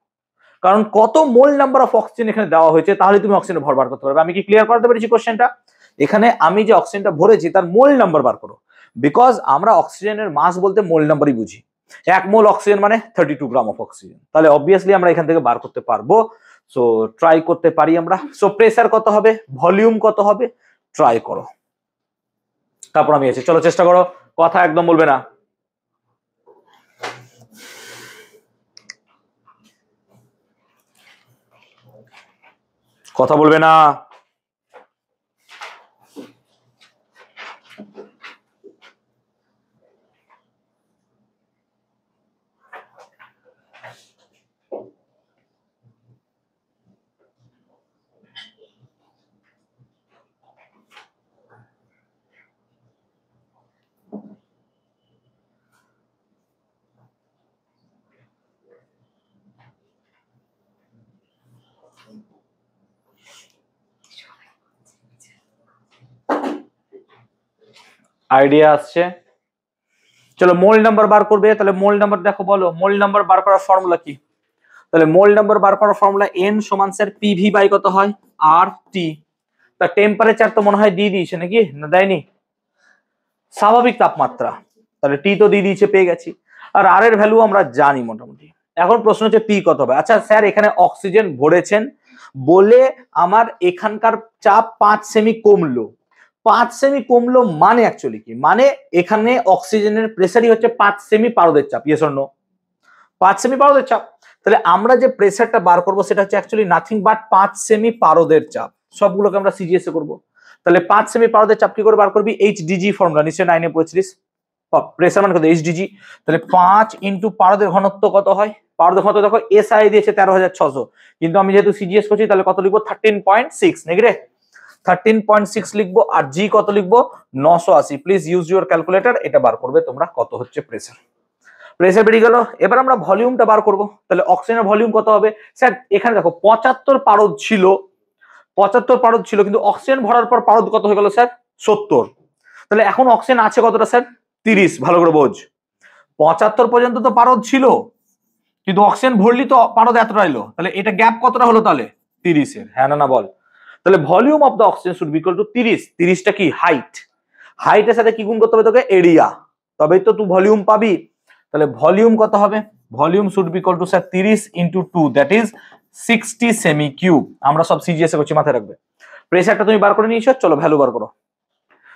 A: কারণ কত মোল নাম্বার অফ অক্সিজেন এখানে দেওয়া হয়েছে, তাহলে তুমি অক্সিজেনের ভর বার করতে পারবে। আমি কি ক্লিয়ার করতে পেরেছি কোশ্চেনটা? এখানে আমি যে অক্সিজেনটা ভরেছি তার মোল নাম্বার বার করো, বিকজ আমরা অক্সিজেনের মাস বলতে মোল নাম্বারই বুঝি। 1 মোল অক্সিজেন মানে 32 গ্রাম অফ অক্সিজেন, তাহলে অবভিয়াসলি আমরা এখান থেকে বার করতে পারবো। সো ট্রাই করতে পারি আমরা। সো প্রেসার কত হবে, ভলিউম কত হবে, ট্রাই করো, তারপর আমি আছি। চলো চেষ্টা করো, কথা একদম বলবে না। কথা বলবে না। আইডিয়া আসছে, চলো মোল নাম্বার বার করবে। তাহলে মোল নাম্বার দেখো, বলো মোল নাম্বার বার করার ফর্মুলা কি? তাহলে মোল নাম্বার বার করার ফর্মুলা এন সমান স্যার পিভি বাই কত হয়, আর টি। তা টেম্পারেচার তো মনে হয় দিয়ে দিয়েছে নাকি, না দেয়নি? স্বাভাবিক তাপমাত্রা, তাহলে টি তো দিয়ে দিয়েছে, পেয়ে গেছি। আর আর এর ভ্যালু আমরা জানি মোটামুটি। এখন প্রশ্ন হচ্ছে পি কত হবে। আচ্ছা স্যার, এখানে অক্সিজেন ভরেছেন বলে আমার এখানকার চাপ 5 সেমি কমলো। 5 সেমি কমলো মানে অ্যাকচুয়ালি কি, মানে এখানে অক্সিজেনের প্রেসারই হচ্ছে 5 সেমি পারদের চাপ। Yes or no? 5 সেমি পারদের চাপ। তাহলে আমরা যে প্রেসারটা বার করব সেটা হচ্ছে অ্যাকচুয়ালি নাথিং বাট 5 সেমি পারদের চাপ। সবগুলোকে আমরা সিজিএস এ করব। তাহলে 5 সেমি পারদের চাপ কি করে বার করবি, এইচডিজি ফর্মুলা নিশ্চয়ই 9 এ পড়েছিস। প্রেসার মানে কত, এইচডিজি। তাহলে 5 ইনটু পারদের ঘনত্ব কত হয়, পারদের ঘনত্ব দেখো এসআই দিয়েছে 13600, কিন্তু আমি যেহেতু সিজিএস করছি তাহলে কত লিখবো, 13.6 নাকি রে, 13.6 লিখবো। আর জি কত লিখবো, 980। প্লিজ ইউজ ইউর ক্যালকুলেটর, এটা বার করবে তোমরা কত হচ্ছে প্রেসার। প্রেসার বেরিয়ে গেল। এবার আমরা ভলিউমটা বার করব। তাহলে অক্সিজেনের ভলিউম কত হবে স্যার, এখানে দেখো 75 পারদ ছিল, 75 পারদ ছিল, কিন্তু অক্সিজেন ভরার পর পারদ কত হয়ে গেল স্যার, 70। তাহলে এখন অক্সিজেন আছে কতটা স্যার, 30। ভালো করে বোঝ, 75 পর্যন্ত তো পারদ ছিল, কিন্তু অক্সিজেন ভরলি তো পারদ এতটা এলো, তাহলে এটা গ্যাপ কতটা হলো তাহলে 30 এর, হ্যাঁ না বল। তাহলে volume of the oxygen should be equal two 30। 30টা কি হাইট, হাইটের সাথে কি গুণ করতে হবে তোকে, এরিয়া, তবেই তো তুই ভলিউম পাবি। তাহলে ভলিউম কত হবে, volume should be equal two sir 30 into 2, that is 60 semi cube. আমরা সব সিজিএস এ করছি, মাথায় রাখবে। প্রেসারটা তুমি বার করে নিয়েছো, চলো ভ্যালু বার করো।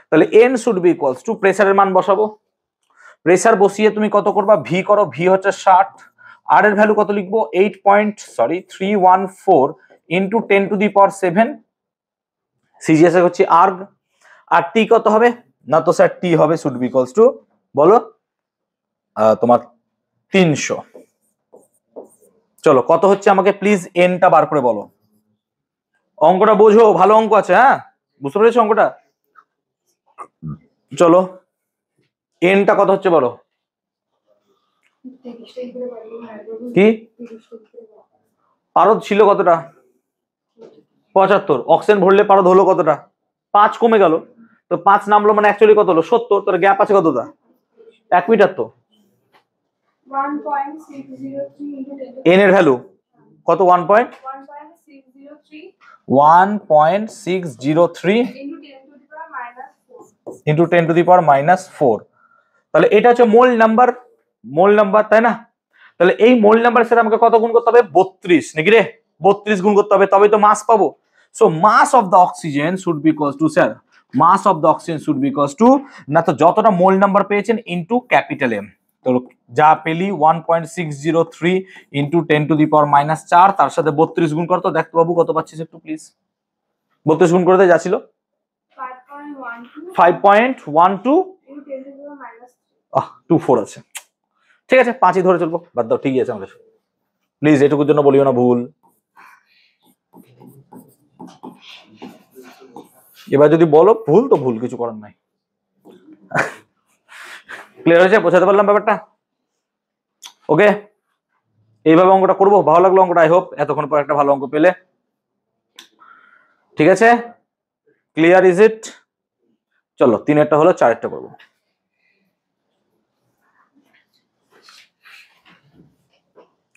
A: তাহলে N should be equals two, প্রেসারের মান বসাবো, প্রেসার বসিয়ে তুমি কত করবা, ভি করো, ভি হচ্ছে 60। আর এর ভ্যালু কত লিখবো, 314 into 10 to the power 7, CGS এ হচ্ছে আর্গ। আর টি কত হবে, না তো স্যার টি হবে শুড বি ইকুয়ালস টু, বলো তোমার 300। চলো কত হচ্ছে আমাকে প্লিজ এনটা বার করে বলো। অঙ্কটা বোঝো, ভালো অঙ্ক আছে, হ্যাঁ বুঝতে পেরেছো অঙ্কটা। চলো এনটা কত হচ্ছে বলো, কি পারদ ছিল কতটা, 75। অক্সিজেন ভরলে পারদ হলো কতটা, 5 কমে গেল, তো 5 নামলো মানে অ্যাকচুয়ালি কত হলো, 70। তোর গ্যাপ আছে কতটা, 1 মিটার। তো এন এর ভ্যালু কত, 1.603 ইন্টু 10 টু দি পাওয়ার -4। তাহলে এটা হচ্ছে মোল নাম্বার, মোল নাম্বার, তাই না? তাহলে এই মোল নাম্বার সাথে আমাকে কত গুণ করতে হবে, 32 নাকি রে, 32 গুণ করতে হবে, তবেই তো মাস পাবো। So mass of the oxygen should be equals to sir, mass of the oxygen should be equals to, না তো যতটা মোল নাম্বার পেয়েছেন ইনটু ক্যাপিটাল এম। তো যা পেলি 1.603 ইনটু 10 টু দি পাওয়ার -4, তার সাথে 32 গুণ করতো, দেখতে বাবু কত পাচ্ছিস একটু প্লিজ, 32 গুণ করে যা ছিল 5.12 24 আছে। ঠিক আছে, 5ই ধরে চলবো, বাদ দাও, ঠিকই আছে আমাদের। প্লিজ এটুকুর জন্য বলিও না ভুল। এবার যদি বলো ভুল তো ভুল, কিছু করার নাই। ক্লিয়ার হয়েছে? বোঝাতে পারলাম ব্যাপারটা? ওকে, এইভাবে অঙ্কটা করবো। ভালো লাগলো অঙ্কটা, আই হোপ এতক্ষণ পর একটা ভালো অঙ্ক পেলে। ঠিক আছে, ক্লিয়ার ইজ ইট? চলো 3-এরটা হলো, 4-এরটা করবো।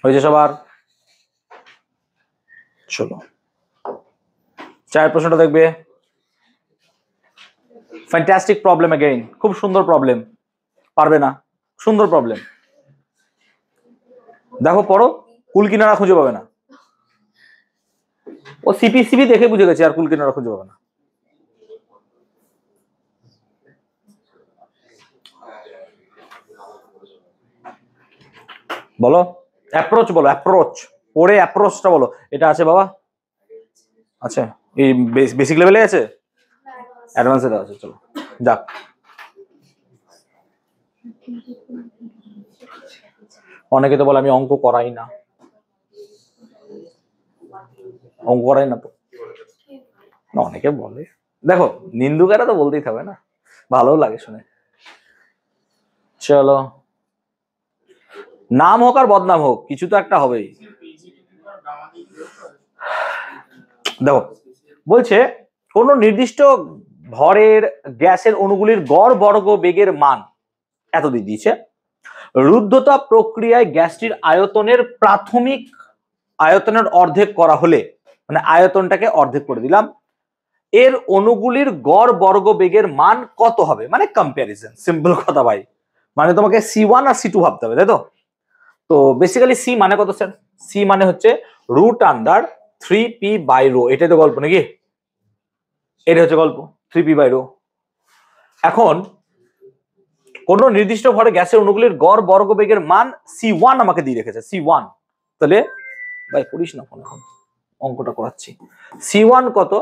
A: হয়েছে সবার? চলো 4 প্রশ্নটা দেখবে। ফ্যান্টাস্টিক প্রবলেম अगेन, খুব সুন্দর প্রবলেম। পারবে না? সুন্দর প্রবলেম। দেখো পড়ো, কুল কিনারা খুঁজে পাবে না। ও সিপি দেখে বুঝে গেছে, আর কুল কিনারা খুঁজে পাবে না। বলো অ্যাপ্রোচ, বলো অ্যাপ্রোচ, পড়ে অ্যাপ্রোচটা বলো। এটা আছে বাবা? আচ্ছা, এই বেসিক লেভেলে আছে, অ্যাডভান্সে দেওয়া আছে। চলো যাক, অনেকে তো বলে আমি অঙ্ক করাই না, অঙ্ক করাই না তো, অনেকে বলে। দেখো নিন্দুকেরা তো বলতেই থাকবে না, ভালো লাগে শুনে। চলো, নাম হোক আর বদনাম হোক, কিছু তো একটা হবেই। দেখো বলছে কোন নির্দিষ্ট ভরের গ্যাসের অণুগুলির গড় বর্গ বেগের মান এত দিয়ে দিয়েছে। রুদ্ধতা প্রক্রিয়ায় গ্যাসটির আয়তনের প্রাথমিক আয়তনের অর্ধেক করা হলে, মানে আয়তনটাকে অর্ধেক করে দিলাম, এর অণুগুলির গড় বর্গ বেগের মান কত হবে? মানে কম্প্যারিজন, সিম্পল কথা ভাই। মানে তোমাকে C1 আর C2 ভাবতে হবে, তাই তো? তো বেসিক্যালি সি মানে কত স্যার? সি মানে হচ্ছে √3p/ρ। এটাই তো গল্প নাকি? এটা হচ্ছে গল্প, 3p/ρ। এখন কোন নির্দিষ্ট ভরে গ্যাসের অণুগুলির গড় বর্গ বেগের মান C1 আমাকে দিয়ে রেখেছে, C1। তাহলে ভাই করিস না ফোন, এখন অঙ্কটা করাচ্ছি। C1 কত?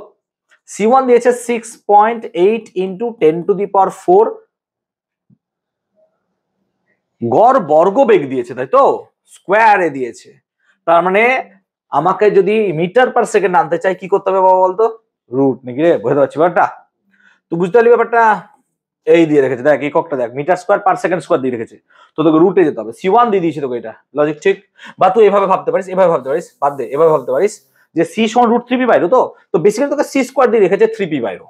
A: C1 দিয়েছে 6.8 × 10⁴ গড় বর্গ বেগ দিয়েছে, তাই তো? স্কোয়ারে দিয়েছে। তার মানে আমাকে যদি মিটার পার সেকেন্ড আনতে চাই কি করতে হবে বাবা বলতো? রুট নাকি রে? বুঝতে পারছি ব্যাপারটা? তো বুঝতে পারলি ব্যাপারটা? এই দিয়ে রেখেছে, দেখ এককটা দেখ, metre square per second square দিয়ে রেখেছে। তো তোকে রুটে যেতে হবে, C1 দিয়ে দিয়েছে তোকে, এটা লজিক ঠিক। বা তুই এভাবে ভাবতে পারিস, এভাবে ভাবতে পারিস, বাদ দে, এভাবে ভাবতে পারিস যে C সমান √3p/ρ। তো বেসিক্যালি তোকে C স্কোয়ার দিয়ে রেখেছে 3p/ρ,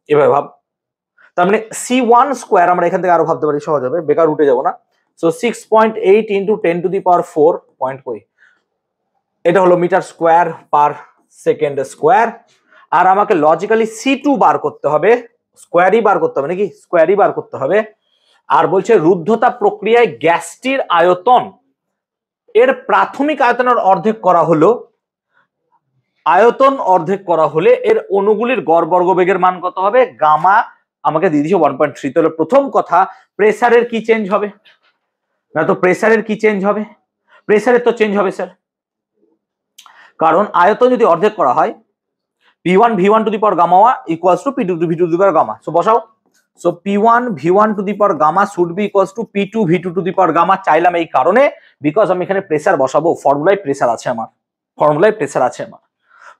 A: এভাবে ভাব। তার মানে C1 স্কোয়ার আমরা এখান থেকে আরো ভাবতে পারি, সহজ হবে, বেকার রুটে যাবো না। সো 6.8 × 10⁴ পয়েন্ট কই, এটা হলো metre square per second square. আর আমাকে লজিক্যালি C2 বার করতে হবে, স্কোয়ারই বার করতে হবে নাকি? স্কোয়ারই বার করতে হবে। আর বলছে রুদ্ধতা প্রক্রিয়ায় গ্যাসটির আয়তন এর প্রাথমিক আয়তনের অর্ধেক করা হলো, আয়তন অর্ধেক করা হলে এর অণুগুলির গড় বর্গ বেগের মান কত হবে? গামা আমাকে দিয়ে দিয়েছে 1.3। তাহলে প্রথম কথা, প্রেসারের কি চেঞ্জ হবে না? তো প্রেসারের কি চেঞ্জ হবে? প্রেসারের তো চেঞ্জ হবে স্যার, কারণ আয়তন যদি অর্ধেক করা হয়, P1 V1 to the power gamma equals to P2 V2 to the power gamma. So বসাও। So P1 V1 to the power gamma should be equals to P2 V2 to the power gamma. চাইলাম এই কারণে, because আমি এখানে pressure বসাবো, ফর্মুলায় pressure আছে আমার, ফর্মুলায় pressure আছে আমার।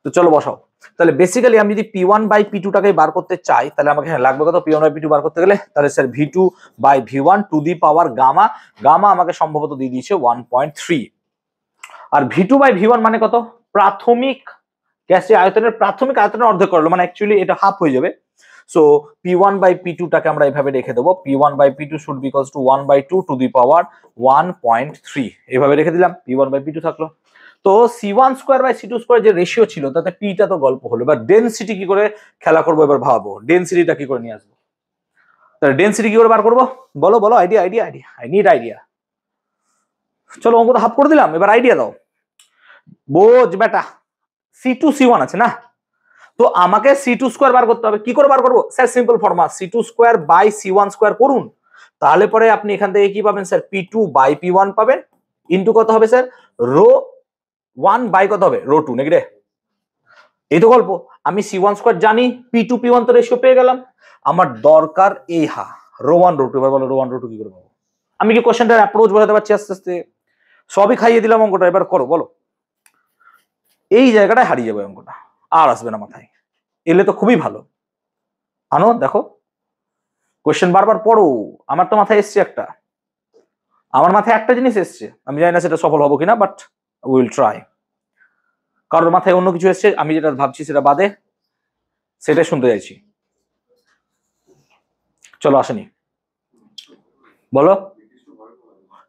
A: তো চলো বসাও। তাহলে বেসিক্যালি আমি যদি P1/P2 টাকে বার করতে চাই, তাহলে আমাকে লাগবে কত? P1/P2 বার করতে গেলে তাহলে sir V2/V1 to the power gamma. Gamma আমাকে সম্ভবত দিয়ে দিয়েছে 1.3। আর V2/V1 মানে কত? প্রাথমিক গ্যাসের আয়তনের প্রাথমিক আয়তনের অর্ধেক করলো, মানে অ্যাকচুয়ালি এটা হাফ হয়ে যাবে। সো P1/P2 টাকে আমরা এভাবে রেখে দেবো, P1/P2 should be equals to 1/2 to the power 1.3। এভাবে রেখে দিলাম, P1/P2 থাকলো। তো C1 square by C2 square যে রেশিও ছিল, তাতে পিটা তো গল্প হলো। এবার ডেনসিটি কি করে খেলা করবো, এবার ভাবো ডেনসিটিটা কি করে নিয়ে আসবো। তাহলে ডেনসিটি কি করে বার করবো বলো, বলো idea, idea, idea, I need idea. চলো অঙ্ক তো হাফ করে দিলাম, এবার আইডিয়া দাও। বোঝ বেটা, C2 C1 আছে না, তো আমাকে C2 স্কোয়ার বার করতে হবে। কি করে বার করবো sir? Simple formula, C2 square by C1 square করুন। তাহলে পরে আপনি এখান থেকে কি পাবেন স্যার? P2/P1 পাবেন, ইন্টু কত হবে স্যার? ρ1 বাই কত হবে? ρ2 নাকি রে? এই তো গল্প। আমি C1 স্কোয়ার জানি, P2/P1 তো রেশিও পেয়ে গেলাম। আমার দরকার এই ρ1 ρ2। এবার বলো ρ1 ρ2 কি করে পাবো? আমি কি কোশ্চেনটার অ্যাপ্রোচ বোঝাতে পারছি আস্তে আস্তে? সবই খাইয়ে দিলাম অঙ্কটা, এবার করো বলো। এই জায়গাটায় হারিয়ে যাবে অঙ্কটা, আর আসবে না মাথায়। এলে তো খুবই ভালো, আনো দেখো কোশ্চেন বারবার পড়ো। আমার তো মাথায় এসছে একটা, আমার মাথায় একটা জিনিস এসছে, আমি জানি না সেটা সফল হবো কিনা, বাট উইল ট্রাই। কারোর মাথায় অন্য কিছু এসছে, আমি যেটা ভাবছি সেটা বাদে, সেটাই শুনতে চাইছি। চলো আসেনি, বলো।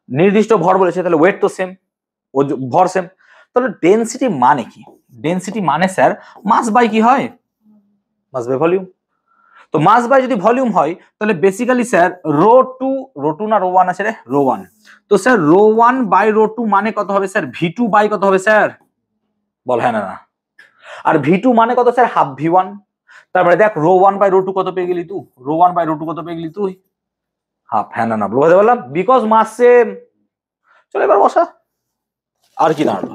A: নির্দিষ্ট ভর বলেছে, তাহলে ওয়েট তো সেম, ভর সেম। তাহলে ডেনসিটি মানে কি? ডেনসিটি মানে স্যার মাস বাই কি হয়, মাস বাই ভলিউম। তো মাস বাই যদি ভলিউম হয় তাহলে বেসিক্যালি স্যার রো টু না রো ওয়ান আছে রে, রো ওয়ান। তো sir rho one by rho two মানে কত হবে স্যার, ভি টু বাই কত হবে স্যার, বল হ্যাঁ না না। আর ভি টু মানে কত স্যার, হাফ ভি ওয়ান। তারপরে দেখ rho one by rho two কত পেয়ে গেলি তুই, rho one by rho two কত পেয়ে গেলি তুই, হাফ। হ্যাঁ না না বুঝতে পারলাম, বিকজ মাস সেম। চলো এবার বসা। আর কি দাঁড়ালো,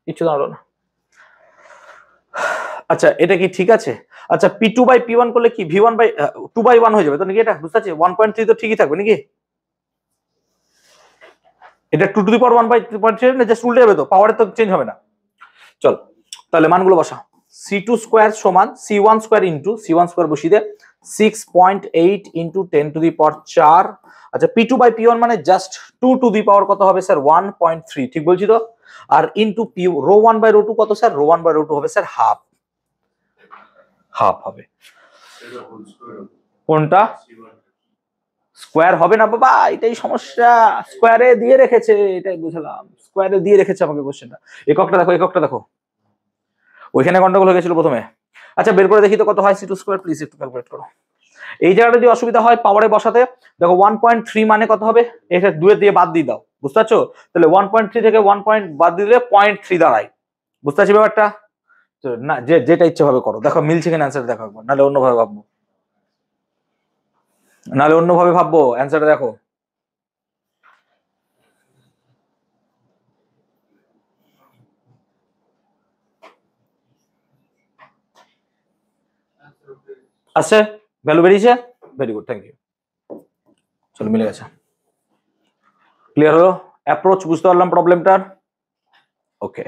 A: কিছু দাঁড়ালো না। আচ্ছা এটা কি ঠিক আছে? আচ্ছা P two by P one করলে কি V one by two by one হয়ে যাবে তো নাকি? এটা বুঝতে পারছি 1.3 তো ঠিকই থাকবে নাকি? এটা টু টু দি পাওয়ার 1/3 না, জাস্ট উল্টে যাবে তো, পাওয়ারে তো চেঞ্জ হবে না। চল তাহলে মানগুলো বসা। c2 স্কয়ার সমান c1 square into c1 square বসিয়ে দে 6.8 ইনটু 10 টু দি পাওয়ার 4। আচ্ছা p2 বাই p1 মানে জাস্ট 2 টু দি পাওয়ার কত হবে স্যার 1.3, ঠিক বলছি তো? আর into p rho 1 by rho 2 কত স্যার, রো 1 বাই রো 2 হবে স্যার হাফ, হাফ হবে। কোনটা স্কোয়ার হবে না বাবা, এটাই সমস্যা, স্কোয়ারে দিয়ে রেখেছে, এটাই বুঝলাম, স্কোয়ারে দিয়ে রেখেছে আমাকে কোশ্চেনটা। এককটা দেখো, এককটা দেখো, ওইখানে গন্ডগোল হয়ে গেছিল প্রথমে। আচ্ছা বের করে দেখি তো কত হয় c2 স্কয়ার, প্লিজ একটু ক্যালকুলেট করো। এই জায়গাটা যদি অসুবিধা হয় পাওয়ারে বসাতে, দেখো 1.3 মানে কত হবে, এটা 2 দিয়ে বাদ দিয়ে দাও, বুঝতে পারছো? তাহলে 1.3 থেকে 1 পয়েন্ট বাদ দিলে 0.3 দাঁড়ায়, বুঝতে পারছি ব্যাপারটা? না যেটা ইচ্ছে ভাবে করো, দেখো মিলছে কিনা অ্যান্সার দেখো একবার, নাহলে অন্যভাবে ভাববো, নাহলে অন্যভাবে ভাববো, অ্যান্সারটা দেখো। আছে ভ্যালু বেরিয়েছে, ভেরি গুড, থ্যাংক ইউ। চলো মিলে গেছে, ক্লিয়ার হলো, অ্যাপ্রোচ বুঝতে পারলাম প্রবলেমটার। ওকে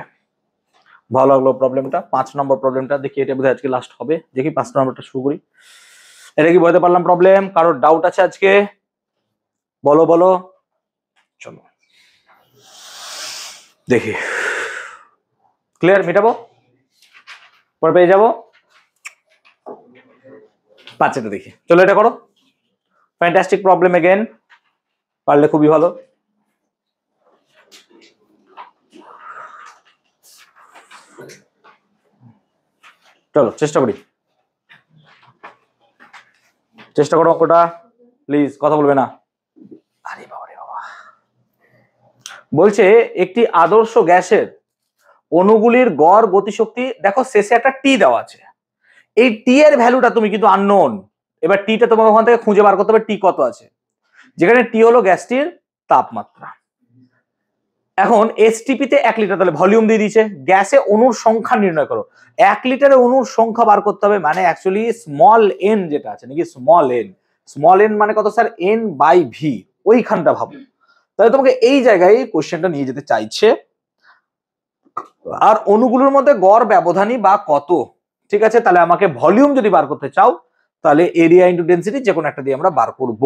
A: ভালো লাগলো প্রবলেমটা। 5 নম্বর প্রবলেমটা দেখি, এটা বোধহয় আজকে লাস্ট হবে, দেখি 5 নম্বরটা শুরু করি। এটা কি বলতে পারলাম প্রবলেম? কারোর ডাউট আছে আজকে? বলো বলো, চলো দেখি, ক্লিয়ার, মেটাবো পরে পেয়ে যাবো। 5টা দেখি, চলো এটা করো। ফ্যান্টাস্টিক প্রবলেম এগেন, পারলে খুবই ভালো। চলো চেষ্টা করি, চেষ্টা করো অঙ্কটা, প্লিজ কথা বলবে না। আরে বাবা রে বাবা, বলছে একটি আদর্শ গ্যাসের অণুগুলির গড় গতিশক্তি, দেখো শেষে একটা টি দেওয়া আছে, এই টি এর ভ্যালুটা তুমি কিন্তু আননোন। এবার টিটা তোমাকে ওখান থেকে খুঁজে বার করতে হবে টি কত আছে, যেখানে টি হলো গ্যাসটির তাপমাত্রা। এখন এসটিপি তে 1 লিটার, তাহলে ভলিউম দিয়ে দিয়েছে, গ্যাসে অণুর সংখ্যা নির্ণয় করো। 1 লিটারে অণুর সংখ্যা বার করতে হবে, মানে অ্যাকচুয়ালি স্মল এন যেটা আছে নাকি, স্মল এন, স্মল এন মানে কত স্যার, এন বাই ভি, ওইখানটা ভাবো। তাহলে তোমাকে এই জায়গায় কোশ্চেনটা নিয়ে যেতে চাইছে, আর অণুগুলোর মধ্যে গড় ব্যবধানই বা কত, ঠিক আছে? তাহলে আমাকে ভলিউম যদি বার করতে চাও তাহলে এরিয়া ইনটু ডেনসিটি যে কোনো একটা দিয়ে আমরা বার করব।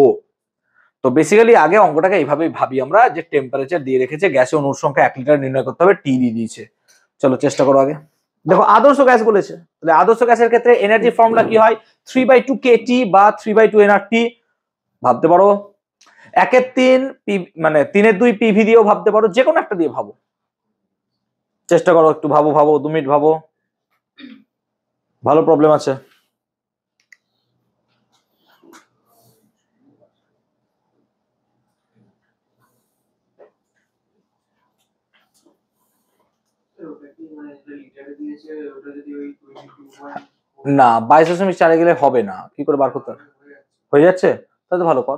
A: তো বেসিক্যালি আগে অঙ্কটাকে এইভাবেই ভাবি আমরা, যে টেম্পারেচার দিয়ে রেখেছে, গ্যাসে অণুর সংখ্যা 1 লিটার নির্ণয় করতে হবে, টি দিয়ে দিয়েছে। চলো চেষ্টা করো আগে। দেখো আদর্শ গ্যাস বলেছে, তাহলে আদর্শ গ্যাসের ক্ষেত্রে এনার্জি ফর্মুলা কি হয়, 3/2 kT বা 3/2 nRT ভাবতে পারো, 1/3 মানে 3/2 পিভি দিয়েও ভাবতে পারো, যে কোনো একটা দিয়ে ভাবো, চেষ্টা করো একটু, ভাবো ভাবো 2 মিনিট ভাবো, ভালো প্রবলেম আছে। না 22.4 গেলে হবে না, কি করে বার করতে হয়ে যাচ্ছে, তাহলে ভালো কর।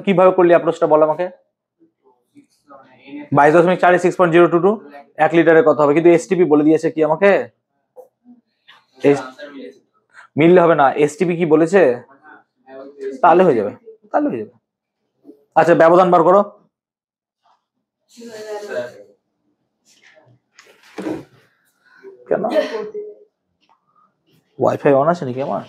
A: কিভাবে করলি অ্যাপ্রোচটা বল আমাকে। 22.4 6.022 1 লিটারে কত হবে, কিন্তু এসটিপি বলে দিয়েছে কি আমাকে, মিললে হবে না, এসটিপি কি বলেছে, তাহলে হয়ে যাবে। তাহলে হয়ে যাবে। আচ্ছা ব্যবধান বার করো। কেন ওয়াইফাই অন আছে নাকি আমার?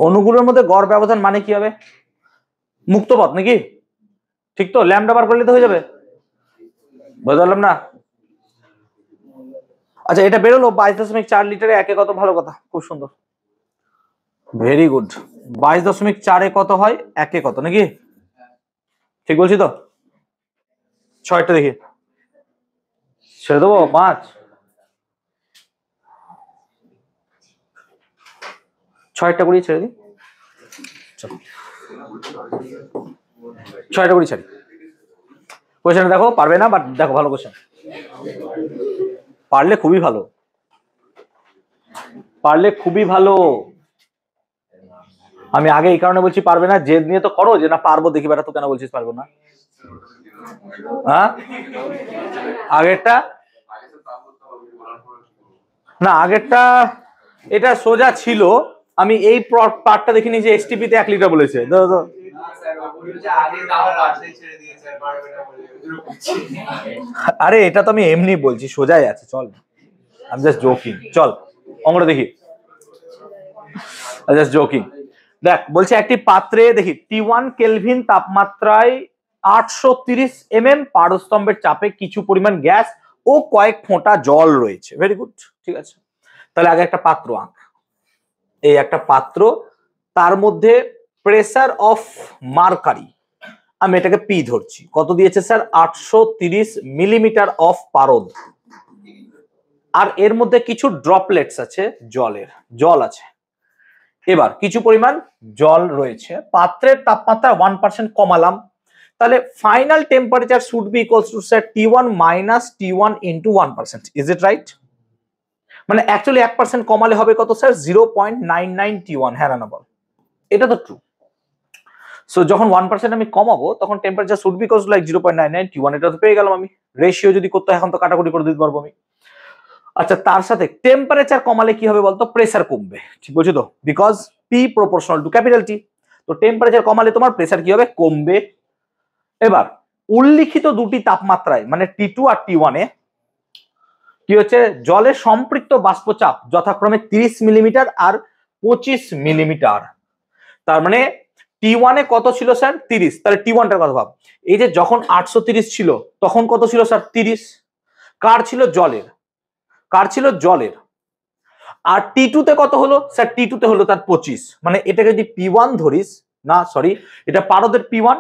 A: অনুগুলোর মধ্যে গড় ব্যবধান মানে কি হবে? মুক্ত পথ নাকি? ঠিক তো, ল্যামডা বার করলে তো হয়ে যাবে। বুঝলাম না? আচ্ছা এটা বেরোলো 22.4 লিটারে একে কত, ভালো কথা, খুব সুন্দর, ভেরি গুড। 22.4 কত হয়, একে কত নাকি? ঠিক বলছি তো? 6টা দেখি, ছেড়ে দেবো 5, 6টা করি ছেড়ে দিই, 6টা করি ছাড়ি। কোয়েশ্চেন দেখো, পারবে না বাট দেখো ভালো কোয়েশ্চেন, পারলে খুবই ভালো, পারলে খুবই ভালো। আমি আগে এই কারণে বলছি পারবে না, জেদ নিয়ে তো করো যে না পারবো, দেখি বেটা তো কেন বলছিস পারবো না? হ্যাঁ আগেরটা না, আগেরটা এটা সোজা ছিল, আমি এই পার্টটা দেখিনি যে এসটিপি তে 1 লিটার বলেছে। আরে এটা তো আমি এমনি বলছি, সোজাই আছে, চল আমি জাস্ট জোকিং। চল অঙ্কটা দেখি, জাস্ট জোকিং। দেখ বলছে একটি পাত্রে দেখি T1 কেলভিন তাপমাত্রায় 830 mm পারস্তম্ভের চাপে কিছু পরিমাণ গ্যাস ও কয়েক ফোঁটা জল রয়েছে। ভেরি গুড, ঠিক আছে। তাহলে আগে একটা পাত্র আঁক, এই একটা পাত্র, তার মধ্যে প্রেসার অফ মার্কারি, আমি এটাকে পি ধরছি, কত দিয়েছে স্যার? 830 মিলিমিটার অফ পারদ, আর এর মধ্যে কিছু ড্রপলেটস আছে, জল আছে। এবার কিছু পরিমাণ জল রয়েছে, পাত্রের তাপমাত্রা 1% কমালাম, তাহলে final temperature should be equals to sir T1 minus T1 into 1%। Is it right? মানে অ্যাকচুয়ালি 1% কমালে হবে কত স্যার? 0.99 T1। হ্যাঁ না বল, এটা তো ট্রু। সো যখন 1% আমি কমাবো তখন temperature should be equals like 0.99 T1, এটা তো পেয়ে গেলাম আমি। রেশিও যদি করতে এখন তো কাটাকুটি করে দিতে পারবো আমি। আচ্ছা তার সাথে টেম্পারেচার কমালে কি হবে বলতো? প্রেসার কমবে, ঠিক বলছি তো? Because P proportional to capital T, তো টেম্পারেচার কমালে তোমার প্রেসার কি হবে? কমবে। এবার উল্লিখিত দুটি তাপমাত্রায় মানে T2 আর T1 এ কি হচ্ছে? জলের সম্পৃক্ত বাষ্পচাপ যথাক্রমে 30 মিলিমিটার আর 25 মিলিমিটার। তার মানে T1 এ কত ছিল স্যার? 30। তাহলে T1 টার কথা ভাব, এই যে যখন 830 ছিল তখন কত ছিল স্যার? 30। কার ছিল? জলের। কার ছিল? জলের। আর T2 তে কত হলো স্যার? T2 তে হলো তার 25। মানে এটাকে যদি P1 ধরিস, না সরি, এটা পারদের P1,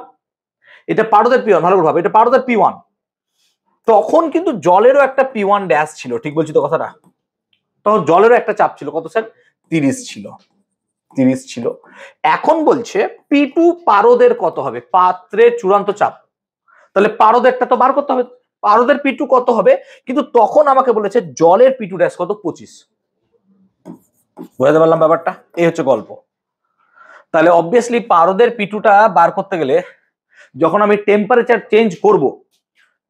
A: এটা পারদের P1, ভালো করে ভাব, এটা পারদের P1, তখন কিন্তু জলেরও একটা P1 ড্যাশ ছিল, ঠিক বলছি তো কথাটা? তখন জলেরও একটা চাপ ছিল, কত স্যার? 30 ছিল, 30 ছিল। এখন বলছে P2 পারদের কত হবে? পাত্রের চূড়ান্ত চাপ, তাহলে পারদেরটা তো বার করতে হবে, পারদের P2 কত হবে? কিন্তু তখন আমাকে বলেছে জলের P2 ড্যাশ কত? 25। বুঝতে পারলাম ব্যাপারটা? এই হচ্ছে গল্প। তাহলে অবভিয়াসলি পারদের P2 টা বার করতে গেলে যখন আমি টেম্পারেচার চেঞ্জ করব,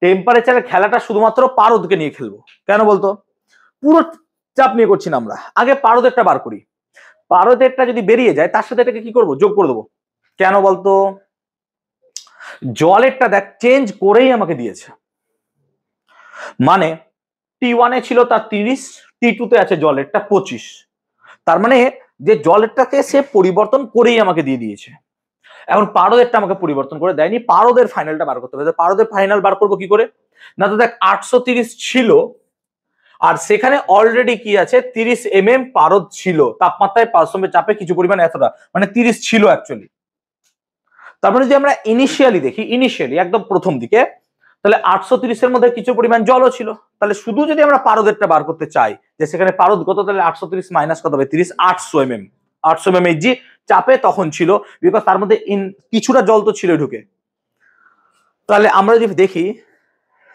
A: টেম্পারেচারের খেলাটা শুধুমাত্র পারদকে নিয়ে খেলবো। কেন বলতো? পুরো চাপ নিয়ে করছি না আমরা, আগে পারদেরটা বার করি। পারদেরটা যদি বেরিয়ে যায় তার সাথে এটাকে কি করব? যোগ করে দেবো। কেন বলতো? জলেরটা দেখ চেঞ্জ করেই আমাকে দিয়েছে, মানে T1 এ ছিল তার 30, T2 তে আছে জলেরটা 25। তার মানে যে জলেরটাকে সে পরিবর্তন করেই আমাকে দিয়ে দিয়েছে। এখন পারদেরটা আমাকে পরিবর্তন করে দেয়নি, পারদের ফাইনালটা বার করতে হবে। পারদের ফাইনাল বার করবো কি করে? না তো দেখ 830 ছিল আর সেখানে অলরেডি কি আছে? 30 mm পারদ ছিল, তাপমাত্রায় পারস্তম্ভের চাপে কিছু পরিমাণ এতটা, মানে 30 ছিল অ্যাকচুয়ালি। তারপরে যদি আমরা ইনিশিয়ালি দেখি, ইনিশিয়ালি একদম প্রথম দিকে, তাহলে 830 এর মধ্যে কিছু পরিমাণ জলও ছিল। তাহলে শুধু যদি আমরা পারদেরটা বার করতে চাই যে সেখানে পারদ কত, তাহলে 830 মাইনাস কত হবে 30, 800 mm। 800 mm জি চাপে তখন ছিল, বিকজ তার মধ্যে কিছুটা জল তো ছিল ঢুকে। তাহলে আমরা যদি দেখি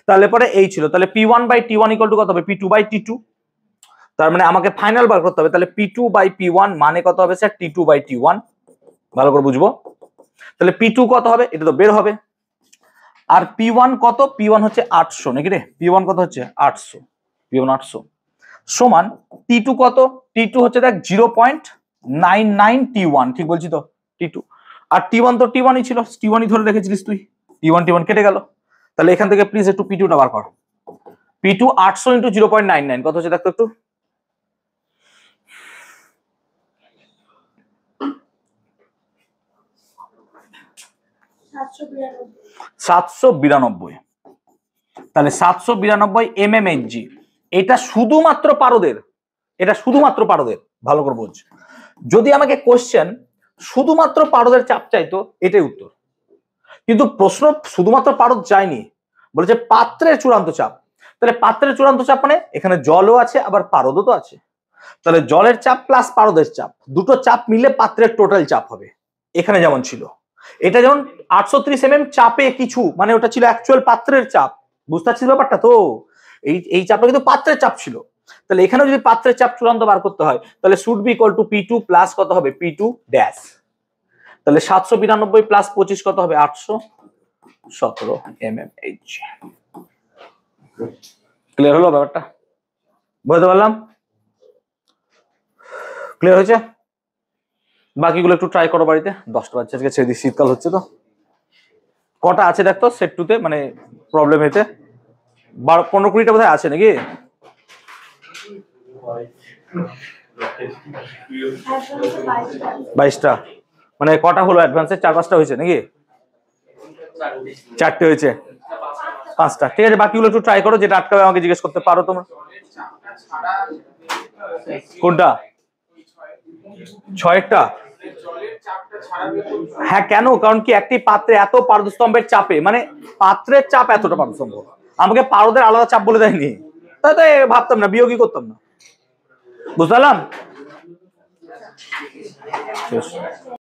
A: তাহলে পরে এই ছিল, তাহলে P1/T1 ইকুয়াল টু কত হবে P2/T2। তার মানে আমাকে ফাইনাল বার করতে হবে, তাহলে P2/P1 মানে কত হবে স্যার T2/T1। ভালো করে বুঝবো, তাহলে P2 কত হবে এটা তো বের হবে, আর P1 কত, P1 হচ্ছে 800 নাকি রে, P1 কত হচ্ছে 800, P1 800 সমান T2 কত, T2 হচ্ছে দেখ 0.99 T1, ঠিক বলছি তো T2, আর T1 তো T1ই ছিল, T1ই ধরে রেখেছিলিস তুই, T1 কেটে গেল। তাহলে এখান থেকে প্লিজ একটু P2 টা বার কর। P2 800 ইন্টু 0.99 কত হচ্ছে দেখতো একটু, 792। তাহলে 792 mmHg, এটা শুধুমাত্র পারদের, এটা শুধুমাত্র পারদের, ভালো করে বোঝ। যদি আমাকে কোশ্চেন শুধুমাত্র পারদের চাপ চাইতো এটাই উত্তর, কিন্তু প্রশ্ন শুধুমাত্র পারদ চাইনি, বলেছে পাত্রের চূড়ান্ত চাপ। তাহলে পাত্রের চূড়ান্ত চাপ মানে এখানে জলও আছে আবার পারদও তো আছে, তাহলে জলের চাপ প্লাস পারদের চাপ দুটো চাপ মিলে পাত্রের টোটাল চাপ হবে। এখানে যেমন ছিল, এটা যেমন 830 mm চাপে কিছু, মানে ওটা ছিল অ্যাকচুয়াল পাত্রের চাপ, বুঝতে পারছিস ব্যাপারটা তো, এই চাপটা কিন্তু পাত্রের চাপ ছিল। তাহলে এখানেও যদি পাত্রের চাপ চূড়ান্ত বার করতে হয় তাহলে should be equal two P2 plus কত হবে P2 ড্যাশ, তাহলে 792 প্লাস 25 কত হবে 817 mmHg। ক্লিয়ার হলো ব্যাপারটা, বুঝতে পারলাম, ক্লিয়ার হয়েছে? বাকিগুলো একটু ট্রাই করো বাড়িতে, 10টা বাচ্চা আজকে ছেড়ে দিই, শীতকাল হচ্ছে তো। কটা আছে দেখতো সেট 2 তে, মানে প্রবলেম এতে 15-20টা বোধহয় আছে নাকি, 22টা, মানে কটা হলো অ্যাডভান্সে, 4-5টা হয়েছে নাকি, 4টে হয়েছে, 5টা, ঠিক আছে। বাকিগুলো একটু ট্রাই করো, যেটা আটকাবে আমাকে জিজ্ঞেস করতে পারো তোমরা। কোনটা 6টা? হ্যাঁ কেন, কারণ কি একটি পাত্রে এত পারদস্তম্ভের চাপে, মানে পাত্রের চাপ এতটা পারদস্তম্ভ, আমাকে পারদের আলাদা চাপ বলে দেয়নি, তাই ভাবতাম না, বিয়োগই করতাম না, বুঝলাম।